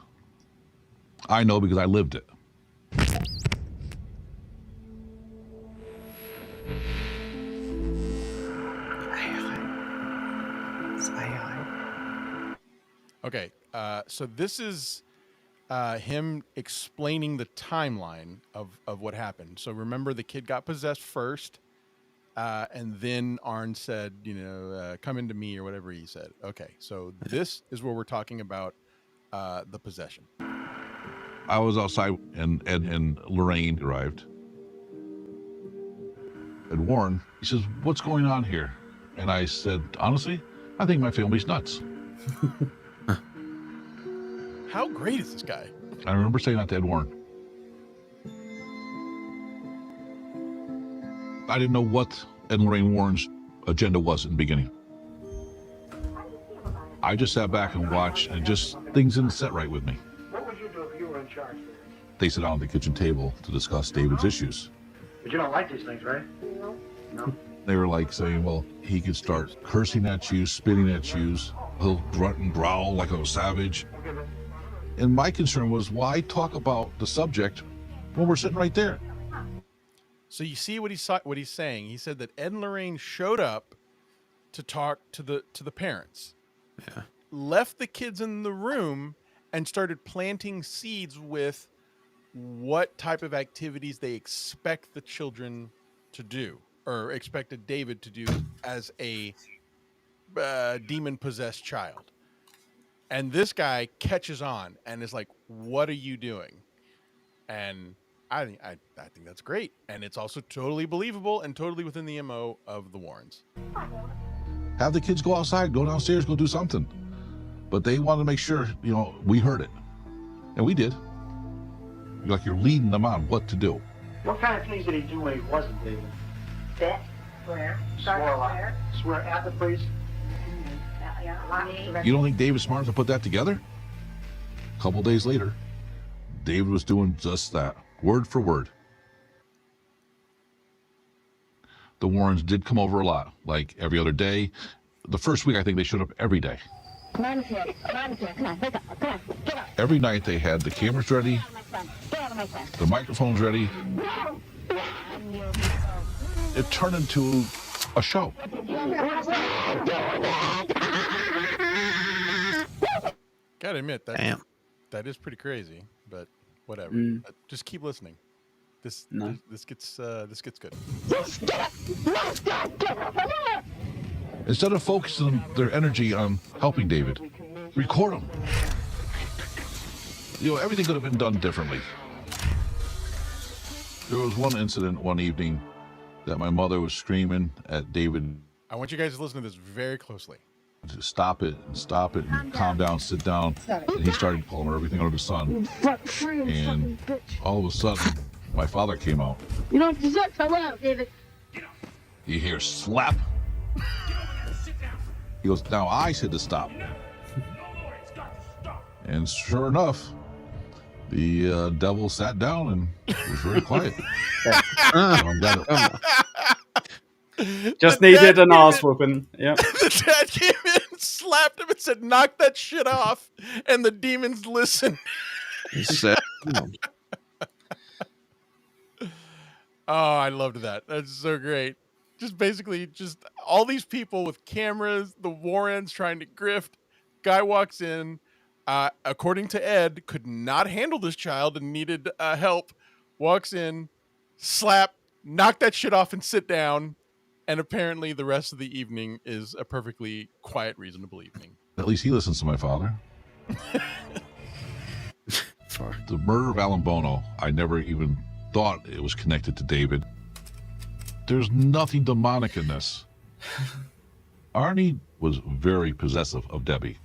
I know because I lived it. Okay, so this is him explaining the timeline of what happened. So remember, the kid got possessed first, and then Arne said, come into me, or whatever he said. Okay, so this is where we're talking about the possession. I was outside, and Ed and Lorraine arrived. And Warren, he says, what's going on here? And I said, honestly, I think my family's nuts. How great is this guy? I remember saying that to Ed Warren. I didn't know what Ed and Lorraine Warren's agenda was in the beginning. I just sat back and watched, and just things didn't set right with me. you were in charge there. They sit down at the kitchen table to discuss David's issues. But you don't like these things, right? No. No? They were like saying, well, he could start cursing at you, spitting at you, he'll grunt and growl like a savage. And my concern was, why talk about the subject when we're sitting right there? So you see what he's saying. He said that Ed and Lorraine showed up to talk to the parents. Yeah. Left the kids in the room and started planting seeds with what type of activities they expect the children to do, or expected David to do as a demon-possessed child. And this guy catches on and is like, "What are you doing?" And I think that's great, and it's also totally believable and totally within the MO of the Warrens. Have the kids go outside, go downstairs, go do something. But they wanted to make sure, we heard it. And we did. Like you're leading them on what to do. What kind of things did he do when he wasn't David? Spit, swear, Swore a lot. Swear at the priest? Yeah. You don't think David's smart to put that together? A couple days later, David was doing just that, word for word. The Warrens did come over a lot, like every other day. The first week, I think they showed up every day. Come on, come on, come on, wake up, come on, get up. Every night they had the cameras ready, Get out of my son. the microphones ready. It turned into a show. Gotta admit that is pretty crazy, but whatever. Just keep listening. This gets good. Instead of focusing their energy on helping David, record him. Everything could have been done differently. There was one incident one evening that my mother was screaming at David. I want you guys to listen to this very closely. To stop it, and calm down, sit down. And he started calling her everything under the sun. And all of a sudden, my father came out. You don't deserve to live, David. You hear slap. He goes, now I said to stop. And sure enough, the devil sat down and was very quiet. Just needed an ass whooping. Yeah. The dad came in, slapped him, and said, "Knock that shit off." And the demons listened. He said, "Oh, I loved that. That's so great." Just basically, all these people with cameras, the Warrens trying to grift. Guy walks in, according to Ed, could not handle this child and needed help. Walks in, slap, knock that shit off, and sit down. And apparently the rest of the evening is a perfectly quiet, reasonable evening. At least he listens to my father. The murder of Alan Bono, I never even thought it was connected to David. There's nothing demonic in this. Arnie was very possessive of Debbie.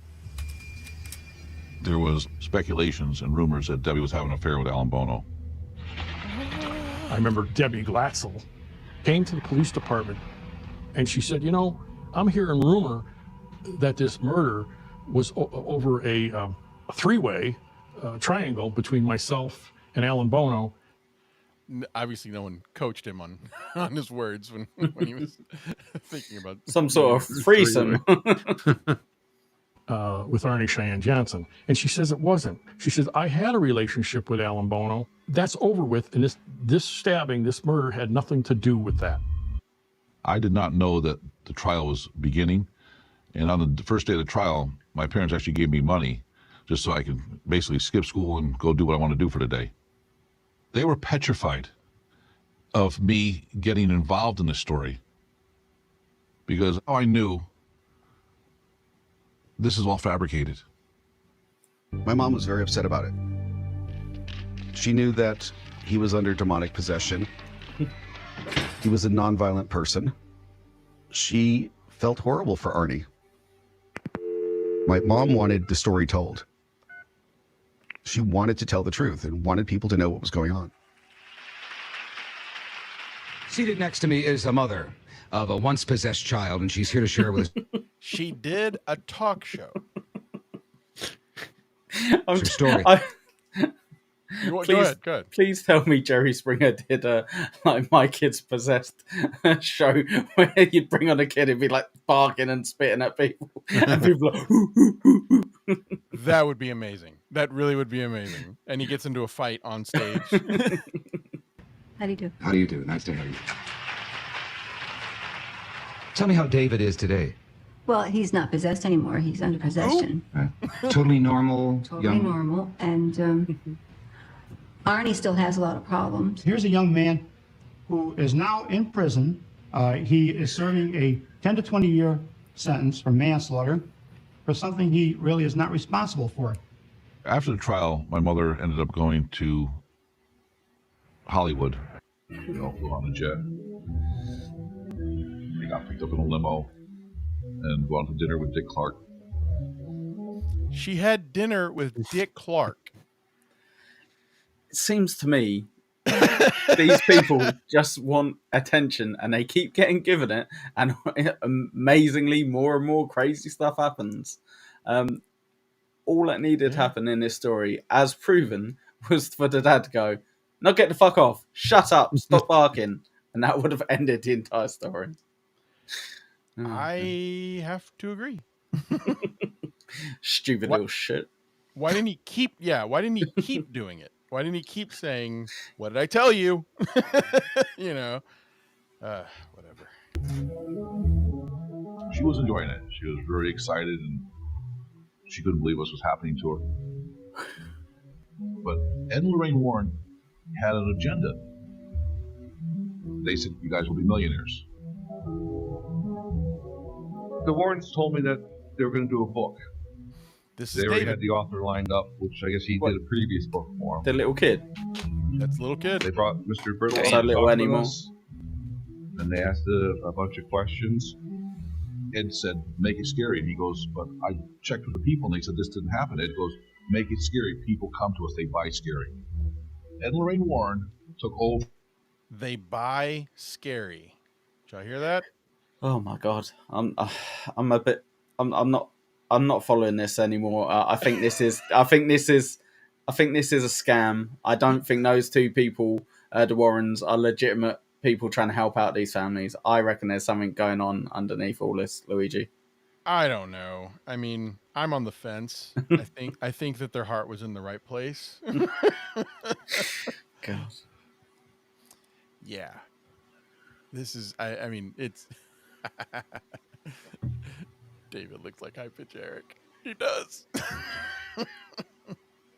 There was speculations and rumors that Debbie was having an affair with Alan Bono. I remember Debbie Glatzel came to the police department and she said, I'm hearing rumor that this murder was over a three-way triangle between myself and Alan Bono. Obviously, no one coached him on his words when he was thinking about some sort of threesome. With Arne Johnson. And she says it wasn't. She says, I had a relationship with Alan Bono. That's over with. And this stabbing, this murder had nothing to do with that. I did not know that the trial was beginning. And on the first day of the trial, my parents actually gave me money just so I could basically skip school and go do what I want to do for the day. They were petrified of me getting involved in this story because I knew this is all fabricated. My mom was very upset about it. She knew that he was under demonic possession. He was a nonviolent person. She felt horrible for Arnie. My mom wanted the story told. She wanted to tell the truth and wanted people to know what was going on. Seated next to me is a mother of a once possessed child, and she's here to share with us. She did a talk show. Her story. Go Please, ahead. Go ahead. please tell me Jerry Springer did a like My Kid's Possessed show where you'd bring on a kid and be like barking and spitting at people, and people are like, That would be amazing. That really would be amazing. And he gets into a fight on stage. How do you do? How do you do? Nice to have you. Tell me how David is today. Well, he's not possessed anymore. He's under possession. Totally normal. Totally normal. And Arnie still has a lot of problems. Here's a young man who is now in prison. He is serving a 10 to 20 year sentence for manslaughter for something he really is not responsible for. After the trial, my mother ended up going to Hollywood. Flew on a jet. They got picked up in a limo and go out to dinner with Dick Clark. She had dinner with Dick Clark. it seems to me these people just want attention and they keep getting given it, and amazingly more and more crazy stuff happens. All that needed happen in this story, as proven, was for the dad to go, "No, get the fuck off, shut up, stop barking," and that would have ended the entire story. I have to agree. Stupid little shit. Why didn't he keep? Yeah, why didn't he keep doing it? Why didn't he keep saying, "What did I tell you?" You know, whatever. She was enjoying it. She was very excited, and she couldn't believe what was happening to her. But Ed and Lorraine Warren had an agenda. They said, "You guys will be millionaires." The Warrens told me that they were going to do a book. They already had the author lined up, which I guess he did a previous book for him. The little kid. That's the little kid. They brought Mr. Brittle That's on our to little talk animal. with us, and they asked a bunch of questions. Ed said, "Make it scary," and he goes, "But I checked with the people, and they said this didn't happen." Ed goes, "Make it scary. People come to us. They buy scary." Ed and Lorraine Warren took over. They buy scary. Did y'all hear that? Oh my god, I'm not following this anymore. I think this is a scam. I don't think those two people, the Warrens, are legitimate people trying to help out these families. I reckon there's something going on underneath all this, Luigi. I don't know. I mean, I'm on the fence. I think that their heart was in the right place. God. Yeah. This is I mean, it's David looks like high pitch Eric. He does.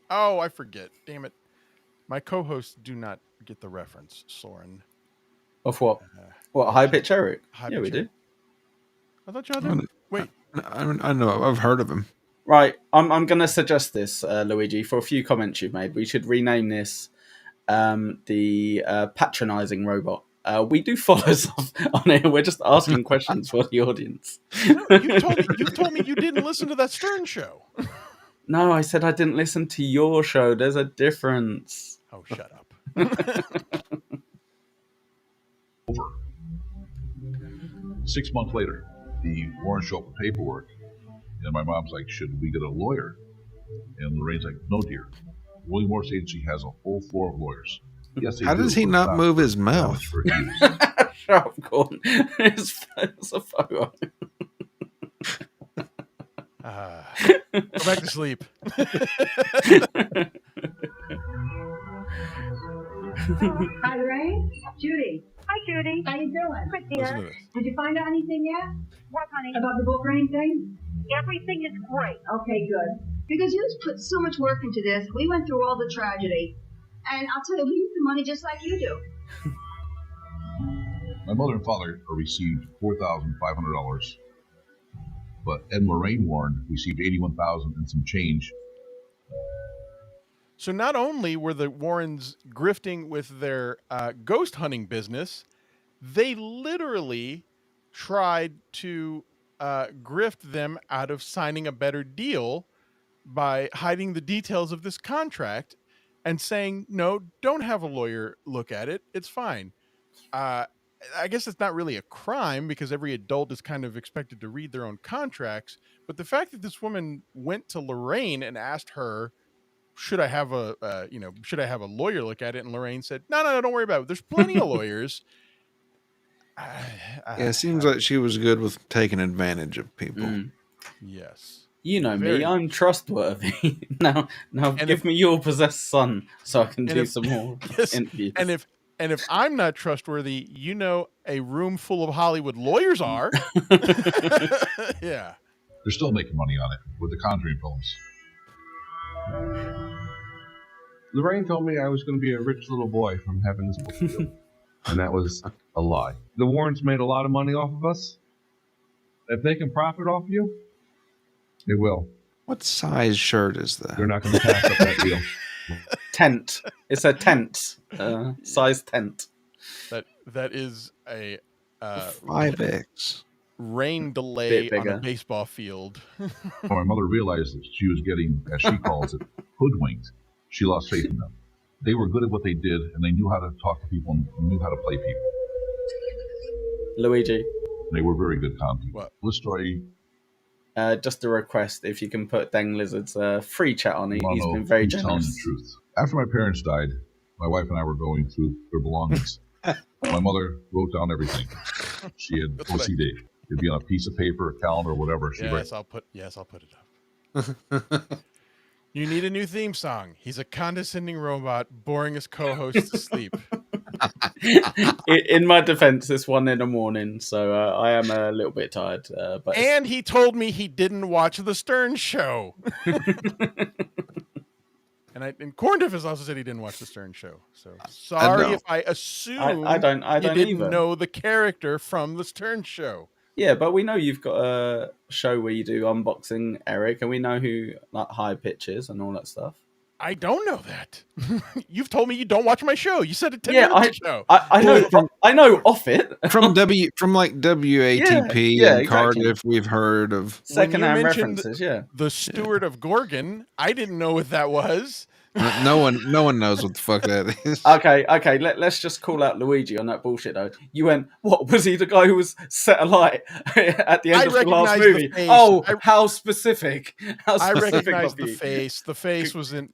Oh, I forget. Damn it. My co-hosts do not get the reference, Soren. Of what? What, high pitch Eric? High Yeah, we pitch do. I thought y'all did. Wait. I know. I've heard of him. Right. I'm going to suggest this, Luigi, for a few comments you've made. We should rename this the patronizing robot. We do follow stuff on here. We're just asking questions for the audience. No, you told me you didn't listen to that Stern show. No, I said I didn't listen to your show. There's a difference. Oh, shut up. Over. 6 months later, the Warrens show up with paperwork, and my mom's like, "Should we get a lawyer?" And Lorraine's like, "No, dear. William Morris Agency has a whole floor of lawyers." Yes, How does he not move his mouth? Shut up, Corn. It's a photo. Go back to sleep. Hi, Lorraine. Judy. Hi, Judy. How you doing? Good, Listen to dear. this. Did you find out anything yet? What, honey? About the book or anything? Everything is great. Okay, good. Because you put so much work into this. We went through all the tragedy. And I'll tell you, we need the money just like you do. My mother and father received $4,500, but Ed and Lorraine Warren received $81,000 and some change. So not only were the Warrens grifting with their ghost hunting business, they literally tried to grift them out of signing a better deal by hiding the details of this contract and saying, "No, don't have a lawyer look at it. It's fine." I guess it's not really a crime because every adult is kind of expected to read their own contracts. But the fact that this woman went to Lorraine and asked her should I have a lawyer look at it? And Lorraine said, no, don't worry about it. There's plenty of lawyers. It seems like she was good with taking advantage of people. Yes. You know me, I'm trustworthy. now give me your possessed son so I can do some more interviews. And if I'm not trustworthy, a room full of Hollywood lawyers are. Yeah. They're still making money on it with the Conjuring films. Lorraine told me I was going to be a rich little boy from having this book deal. And that was a lie. The Warrens made a lot of money off of us. If they can profit off you, they will. What size shirt is that? They're not going to pass up that deal. Tent. It's a tent. Size tent. That is a 5X. Rain delay on a baseball field. When my mother realized that she was getting, as she calls it, hoodwinked, she lost faith in them. They were good at what they did, and they knew how to talk to people and knew how to play people. Luigi. They were very good con people. What? This story... just a request, if you can put Dang Lizard's free chat on it. He's been very he's generous. Telling the truth. After my parents died, my wife and I were going through their belongings. My mother wrote down everything. She had OCD. It'd be on a piece of paper, a calendar, whatever. I'll put it up. You need a new theme song. He's a condescending robot, boring his co-host to sleep. In my defense, it's 1 a.m, so I am a little bit tired. And he told me he didn't watch the Stern Show. And Corndiff has also said he didn't watch the Stern Show. So sorry if I assume I don't you didn't either. know the character from the Stern Show. Yeah, but we know you've got a show where you do unboxing, Eric, and we know who High Pitch is and all that stuff. I don't know that. You've told me you don't watch my show. You said it 10 minutes ago. I know. I know off it from WATP and Cardiff. We've heard of secondhand references. The Steward of Gorgon. I didn't know what that was. No one knows what the fuck that is. Okay. Let's just call out Luigi on that bullshit though. You went, what was he? The guy who was set alight at the end of the last movie? Oh, how specific! I recognized the face. The face was a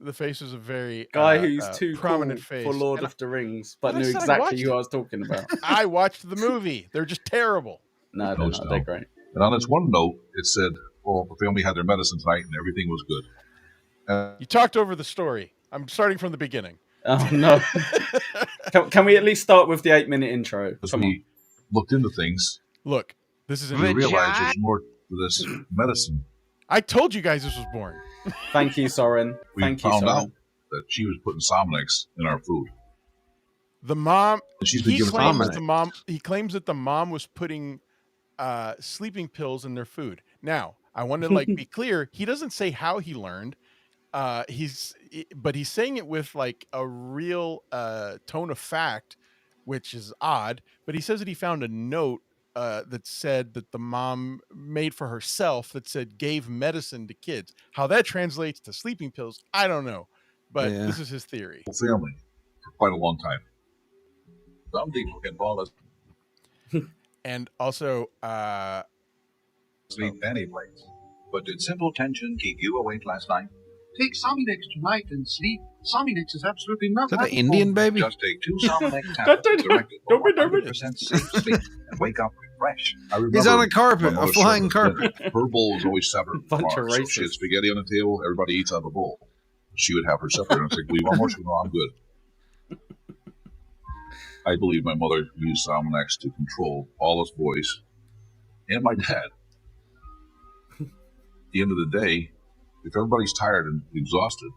very guy who's too prominent cool face for Lord of the Rings, but knew exactly who I was talking about. I watched the movie. They're just terrible. No, they're not. They're great. And on this one note, it said, "Well, the family had their medicine tonight, and everything was good." You talked over the story. I'm starting from the beginning. Oh no! Can we at least start with the 8-minute intro? As we looked into things, look, this is. We realized there's more to this medicine. I told you guys this was boring. Thank you, Soren. We found out that she was putting Sominex in our food. The mom. She's been giving Sominex. He claims that the mom was putting sleeping pills in their food. Now, I want to be clear. He doesn't say how he learned. He's saying it with a real tone of fact, which is odd. But he says that he found a note that said that the mom made for herself that said gave medicine to kids. How that translates to sleeping pills, I don't know. But this is his theory. Family for quite a long time. Some people can call us. And also, sleep any place. But did simple tension keep you awake last night? Take Sominex tonight and sleep. Sominex is absolutely nothing. Is that an Indian baby? Just take 2 Sominex tablets directed for 100% safe sleep and wake up refreshed. He's on a carpet, a flying carpet. Her bowl was always separate from ours. So she had spaghetti on the table. Everybody eats out of a bowl. She would have her separate. And I was like, "Do you want more?" She would go, "I'm good." I believe my mother used Sominex to control all us boys and my dad. At the end of the day, if everybody's tired and exhausted,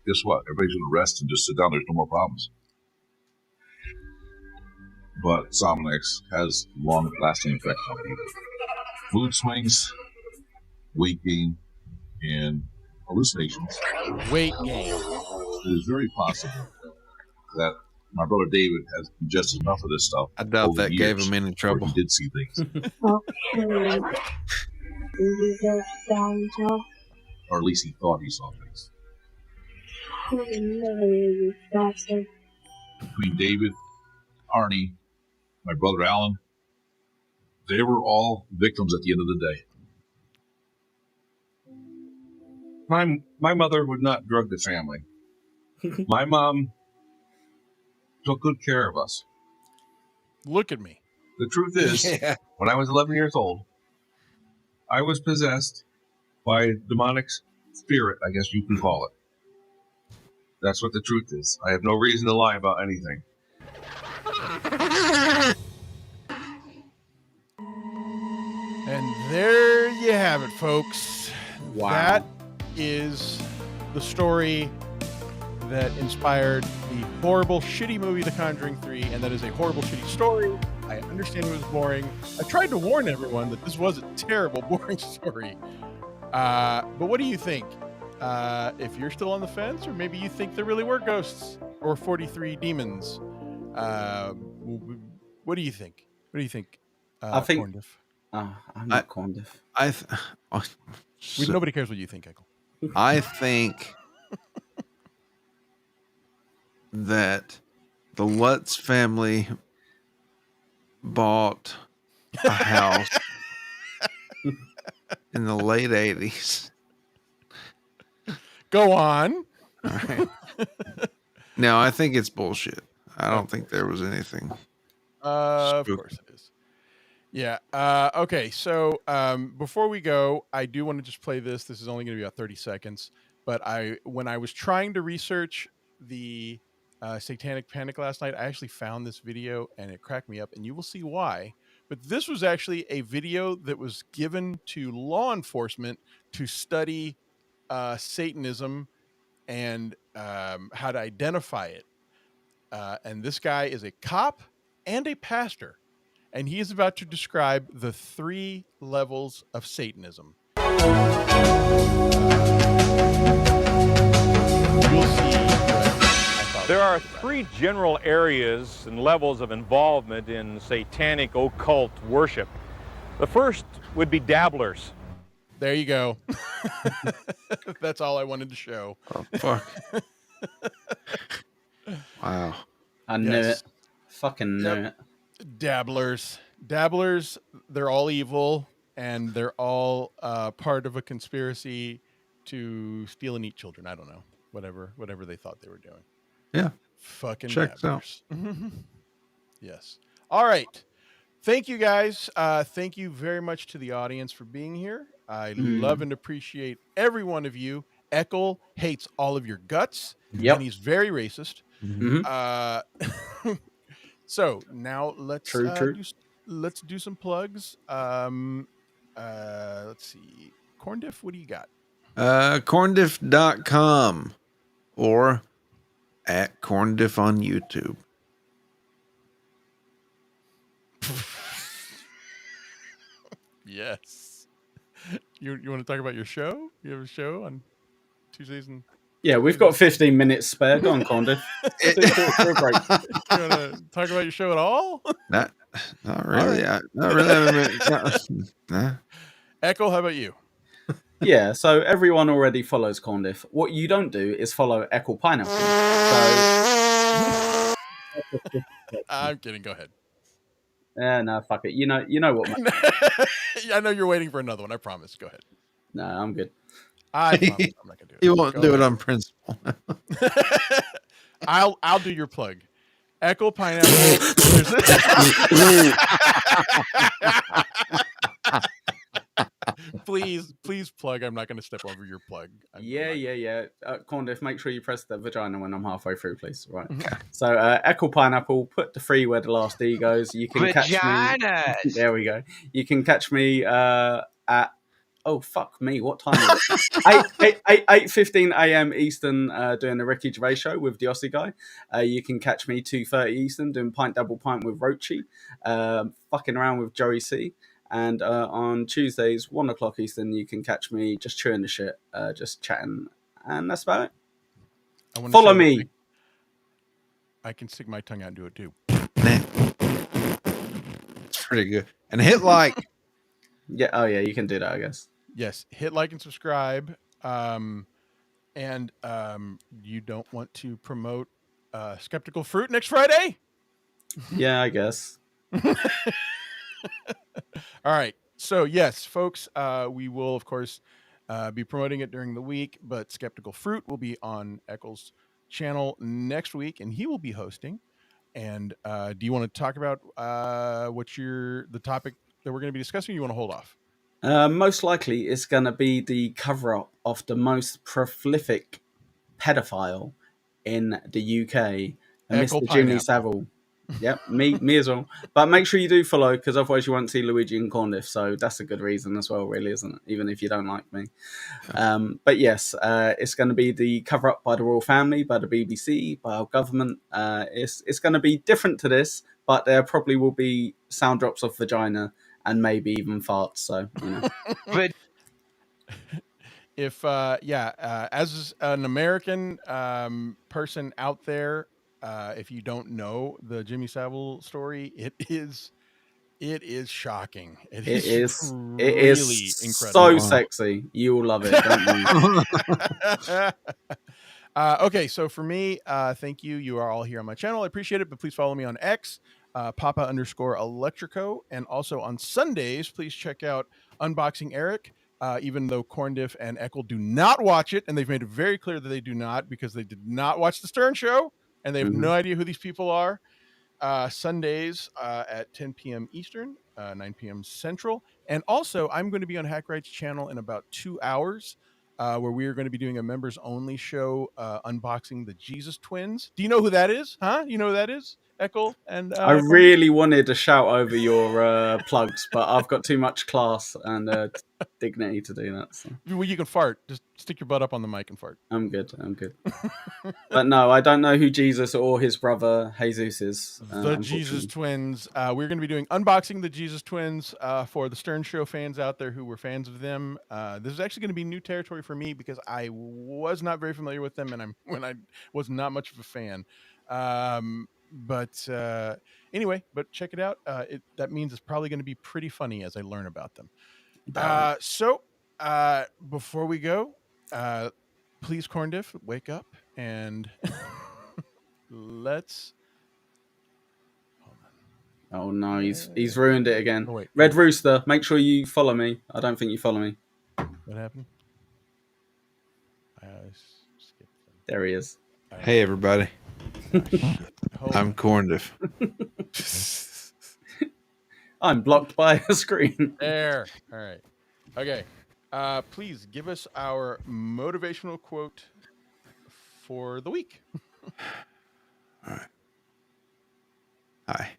guess what? Everybody's going to rest and just sit down. There's no more problems. But Sominex has long-lasting effects on people. Mood swings, weight gain, and hallucinations. Weight gain. It is very possible that my brother David has ingested enough of this stuff. I doubt that gave him any trouble. He did see things. Or at least he thought he saw things. Between David, Arne, my brother Alan, they were all victims at the end of the day. My mother would not drug the family. My mom took good care of us. Look at me. The truth is, when I was 11 years old, I was possessed by a demonic spirit, I guess you can call it. That's what the truth is. I have no reason to lie about anything. And there you have it, folks. Wow. That is the story that inspired the horrible, shitty movie, The Conjuring 3, and that is a horrible, shitty story. I understand it was boring. I tried to warn everyone that this was a terrible, boring story. But what do you think? If you're still on the fence, or maybe you think there really were ghosts or 43 demons, what do you think? What do you think? I think Corndiff? I'm not Corndiff. Nobody cares what you think, Ekul. I think that the Lutz family bought a house in the late 80s. Go on. All right. No, I think it's bullshit. I don't think there was anything. Of course it is. Yeah. Okay. So before we go, I do want to just play this. This is only going to be about 30 seconds. But when I was trying to research the Satanic Panic last night, I actually found this video and it cracked me up, and you will see why. But this was actually a video that was given to law enforcement to study Satanism and how to identify it. And this guy is a cop and a pastor, and he is about to describe the 3 levels of Satanism. You'll see. There are 3 general areas and levels of involvement in satanic occult worship. The first would be dabblers. There you go. That's all I wanted to show. Oh, fuck. Wow. I knew it. Fucking knew it. Dabblers, they're all evil, and they're all part of a conspiracy to steal and eat children. I don't know. Whatever they thought they were doing. Yeah. Fucking checks dabblers. Yes. All right. Thank you, guys. Thank you very much to the audience for being here. I love and appreciate every one of you. Ekul hates all of your guts. Yep. And he's very racist. So now let's let's do some plugs. Let's see. Corndiff, what do you got? Corndiff.com or at Corndiff on YouTube. Yes. You want to talk about your show? You have a show on Tuesdays and... Yeah, we've got 15 minutes spare. Go on, Condiff. You want to talk about your show at all? Not really. Not really. Ekul, how about you? Yeah, so everyone already follows Condiff. What you don't do is follow Ekul Pineapple. So... I'm kidding. Go ahead. No, fuck it. You know what? I know you're waiting for another one. I promise. Go ahead. No, I'm good. I promise I'm not gonna do it. You won't do it on principle. I'll do your plug. Ekul Pineapple. Please plug. I'm not going to step over your plug. Yeah. Corndiff, make sure you press the vagina when I'm halfway through, please. Right. So, Ekul Pineapple, put the 3 where the last E goes. You can catch me. There we go. You can catch me at. Oh, fuck me. What time is it? 8:15 a.m. Eastern doing the Ricky Gervais show with the Aussie guy. You can catch me 2:30 Eastern doing Pint Double Pint with Rochi. Fucking around with Joey C. And on Tuesdays, 1 o'clock Eastern, you can catch me just chewing the shit, just chatting. And that's about it. Follow me. I can stick my tongue out and do it too. It's pretty good. And hit like. Yeah. Oh, yeah. You can do that, I guess. Yes. Hit like and subscribe. And you don't want to promote Skeptical Fruit next Friday? Yeah, I guess. All right. So, yes, folks, we will, of course, be promoting it during the week, but Skeptical Fruit will be on Ekul's channel next week, and he will be hosting. And do you want to talk about the topic that we're going to be discussing? Or you want to hold off? Most likely, it's going to be the cover-up of the most prolific pedophile in the UK, Mr. Jimmy Savile. Yep, me as well. But make sure you do follow, because otherwise you won't see Luigi and Corndiff. So that's a good reason as well, really, isn't it? Even if you don't like me. But yes, it's going to be the cover up by the royal family, by the BBC, by our government. It's going to be different to this, but there probably will be sound drops of vagina and maybe even farts. So you know. If as an American person out there. If you don't know the Jimmy Savile story, it is shocking. It is really incredible. So sexy. You will love it, don't you? Okay, so for me, thank you. You are all here on my channel. I appreciate it, but please follow me on X, Papa_Electrico, and also on Sundays, please check out Unboxing Eric. Even though Corndiff and Ekul do not watch it, and they've made it very clear that they do not, because they did not watch the Stern Show. And they have no idea who these people are. Sundays at 10 p.m. Eastern, 9 p.m. Central. And also, I'm going to be on Hack Right's channel in about 2 hours, where we are going to be doing a members-only show unboxing the Jesus Twins. Do you know who that is? Huh? You know who that is? Ekul and I really wanted to shout over your plugs, but I've got too much class and dignity to do that. So. Well, you can fart. Just stick your butt up on the mic and fart. I'm good. But no, I don't know who Jesus or his brother Jesus is. The Jesus Twins. We're going to be doing unboxing the Jesus Twins for the Stern Show fans out there who were fans of them. This is actually going to be new territory for me, because I was not very familiar with them, and I was not much of a fan. But anyway, check it out. That means it's probably going to be pretty funny as I learn about them. So before we go, please, Corndiff, wake up and let's. Oh no, he's ruined it again. Oh, Red Rooster, make sure you follow me. I don't think you follow me. What happened? There he is. Hey everybody. I'm Corndiff. I'm blocked by a screen. There. All right. Okay. Please give us our motivational quote for the week. All right. Hi.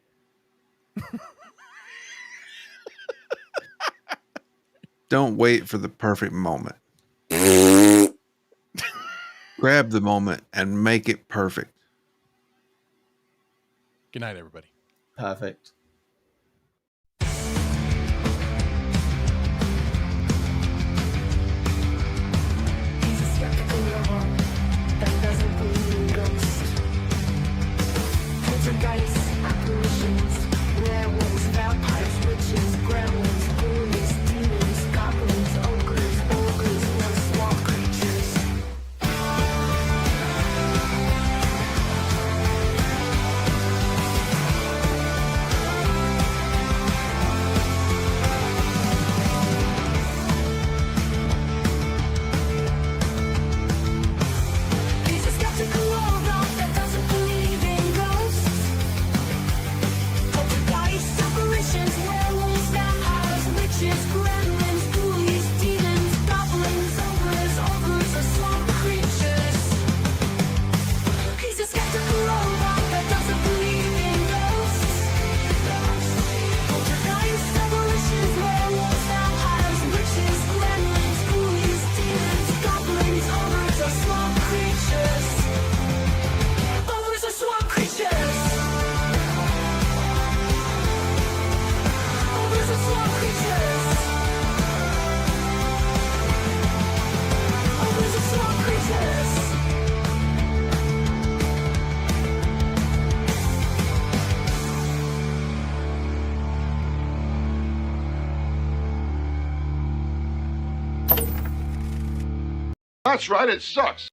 Don't wait for the perfect moment. Grab the moment and make it perfect. Good night, everybody. Perfect. That's right, it sucks.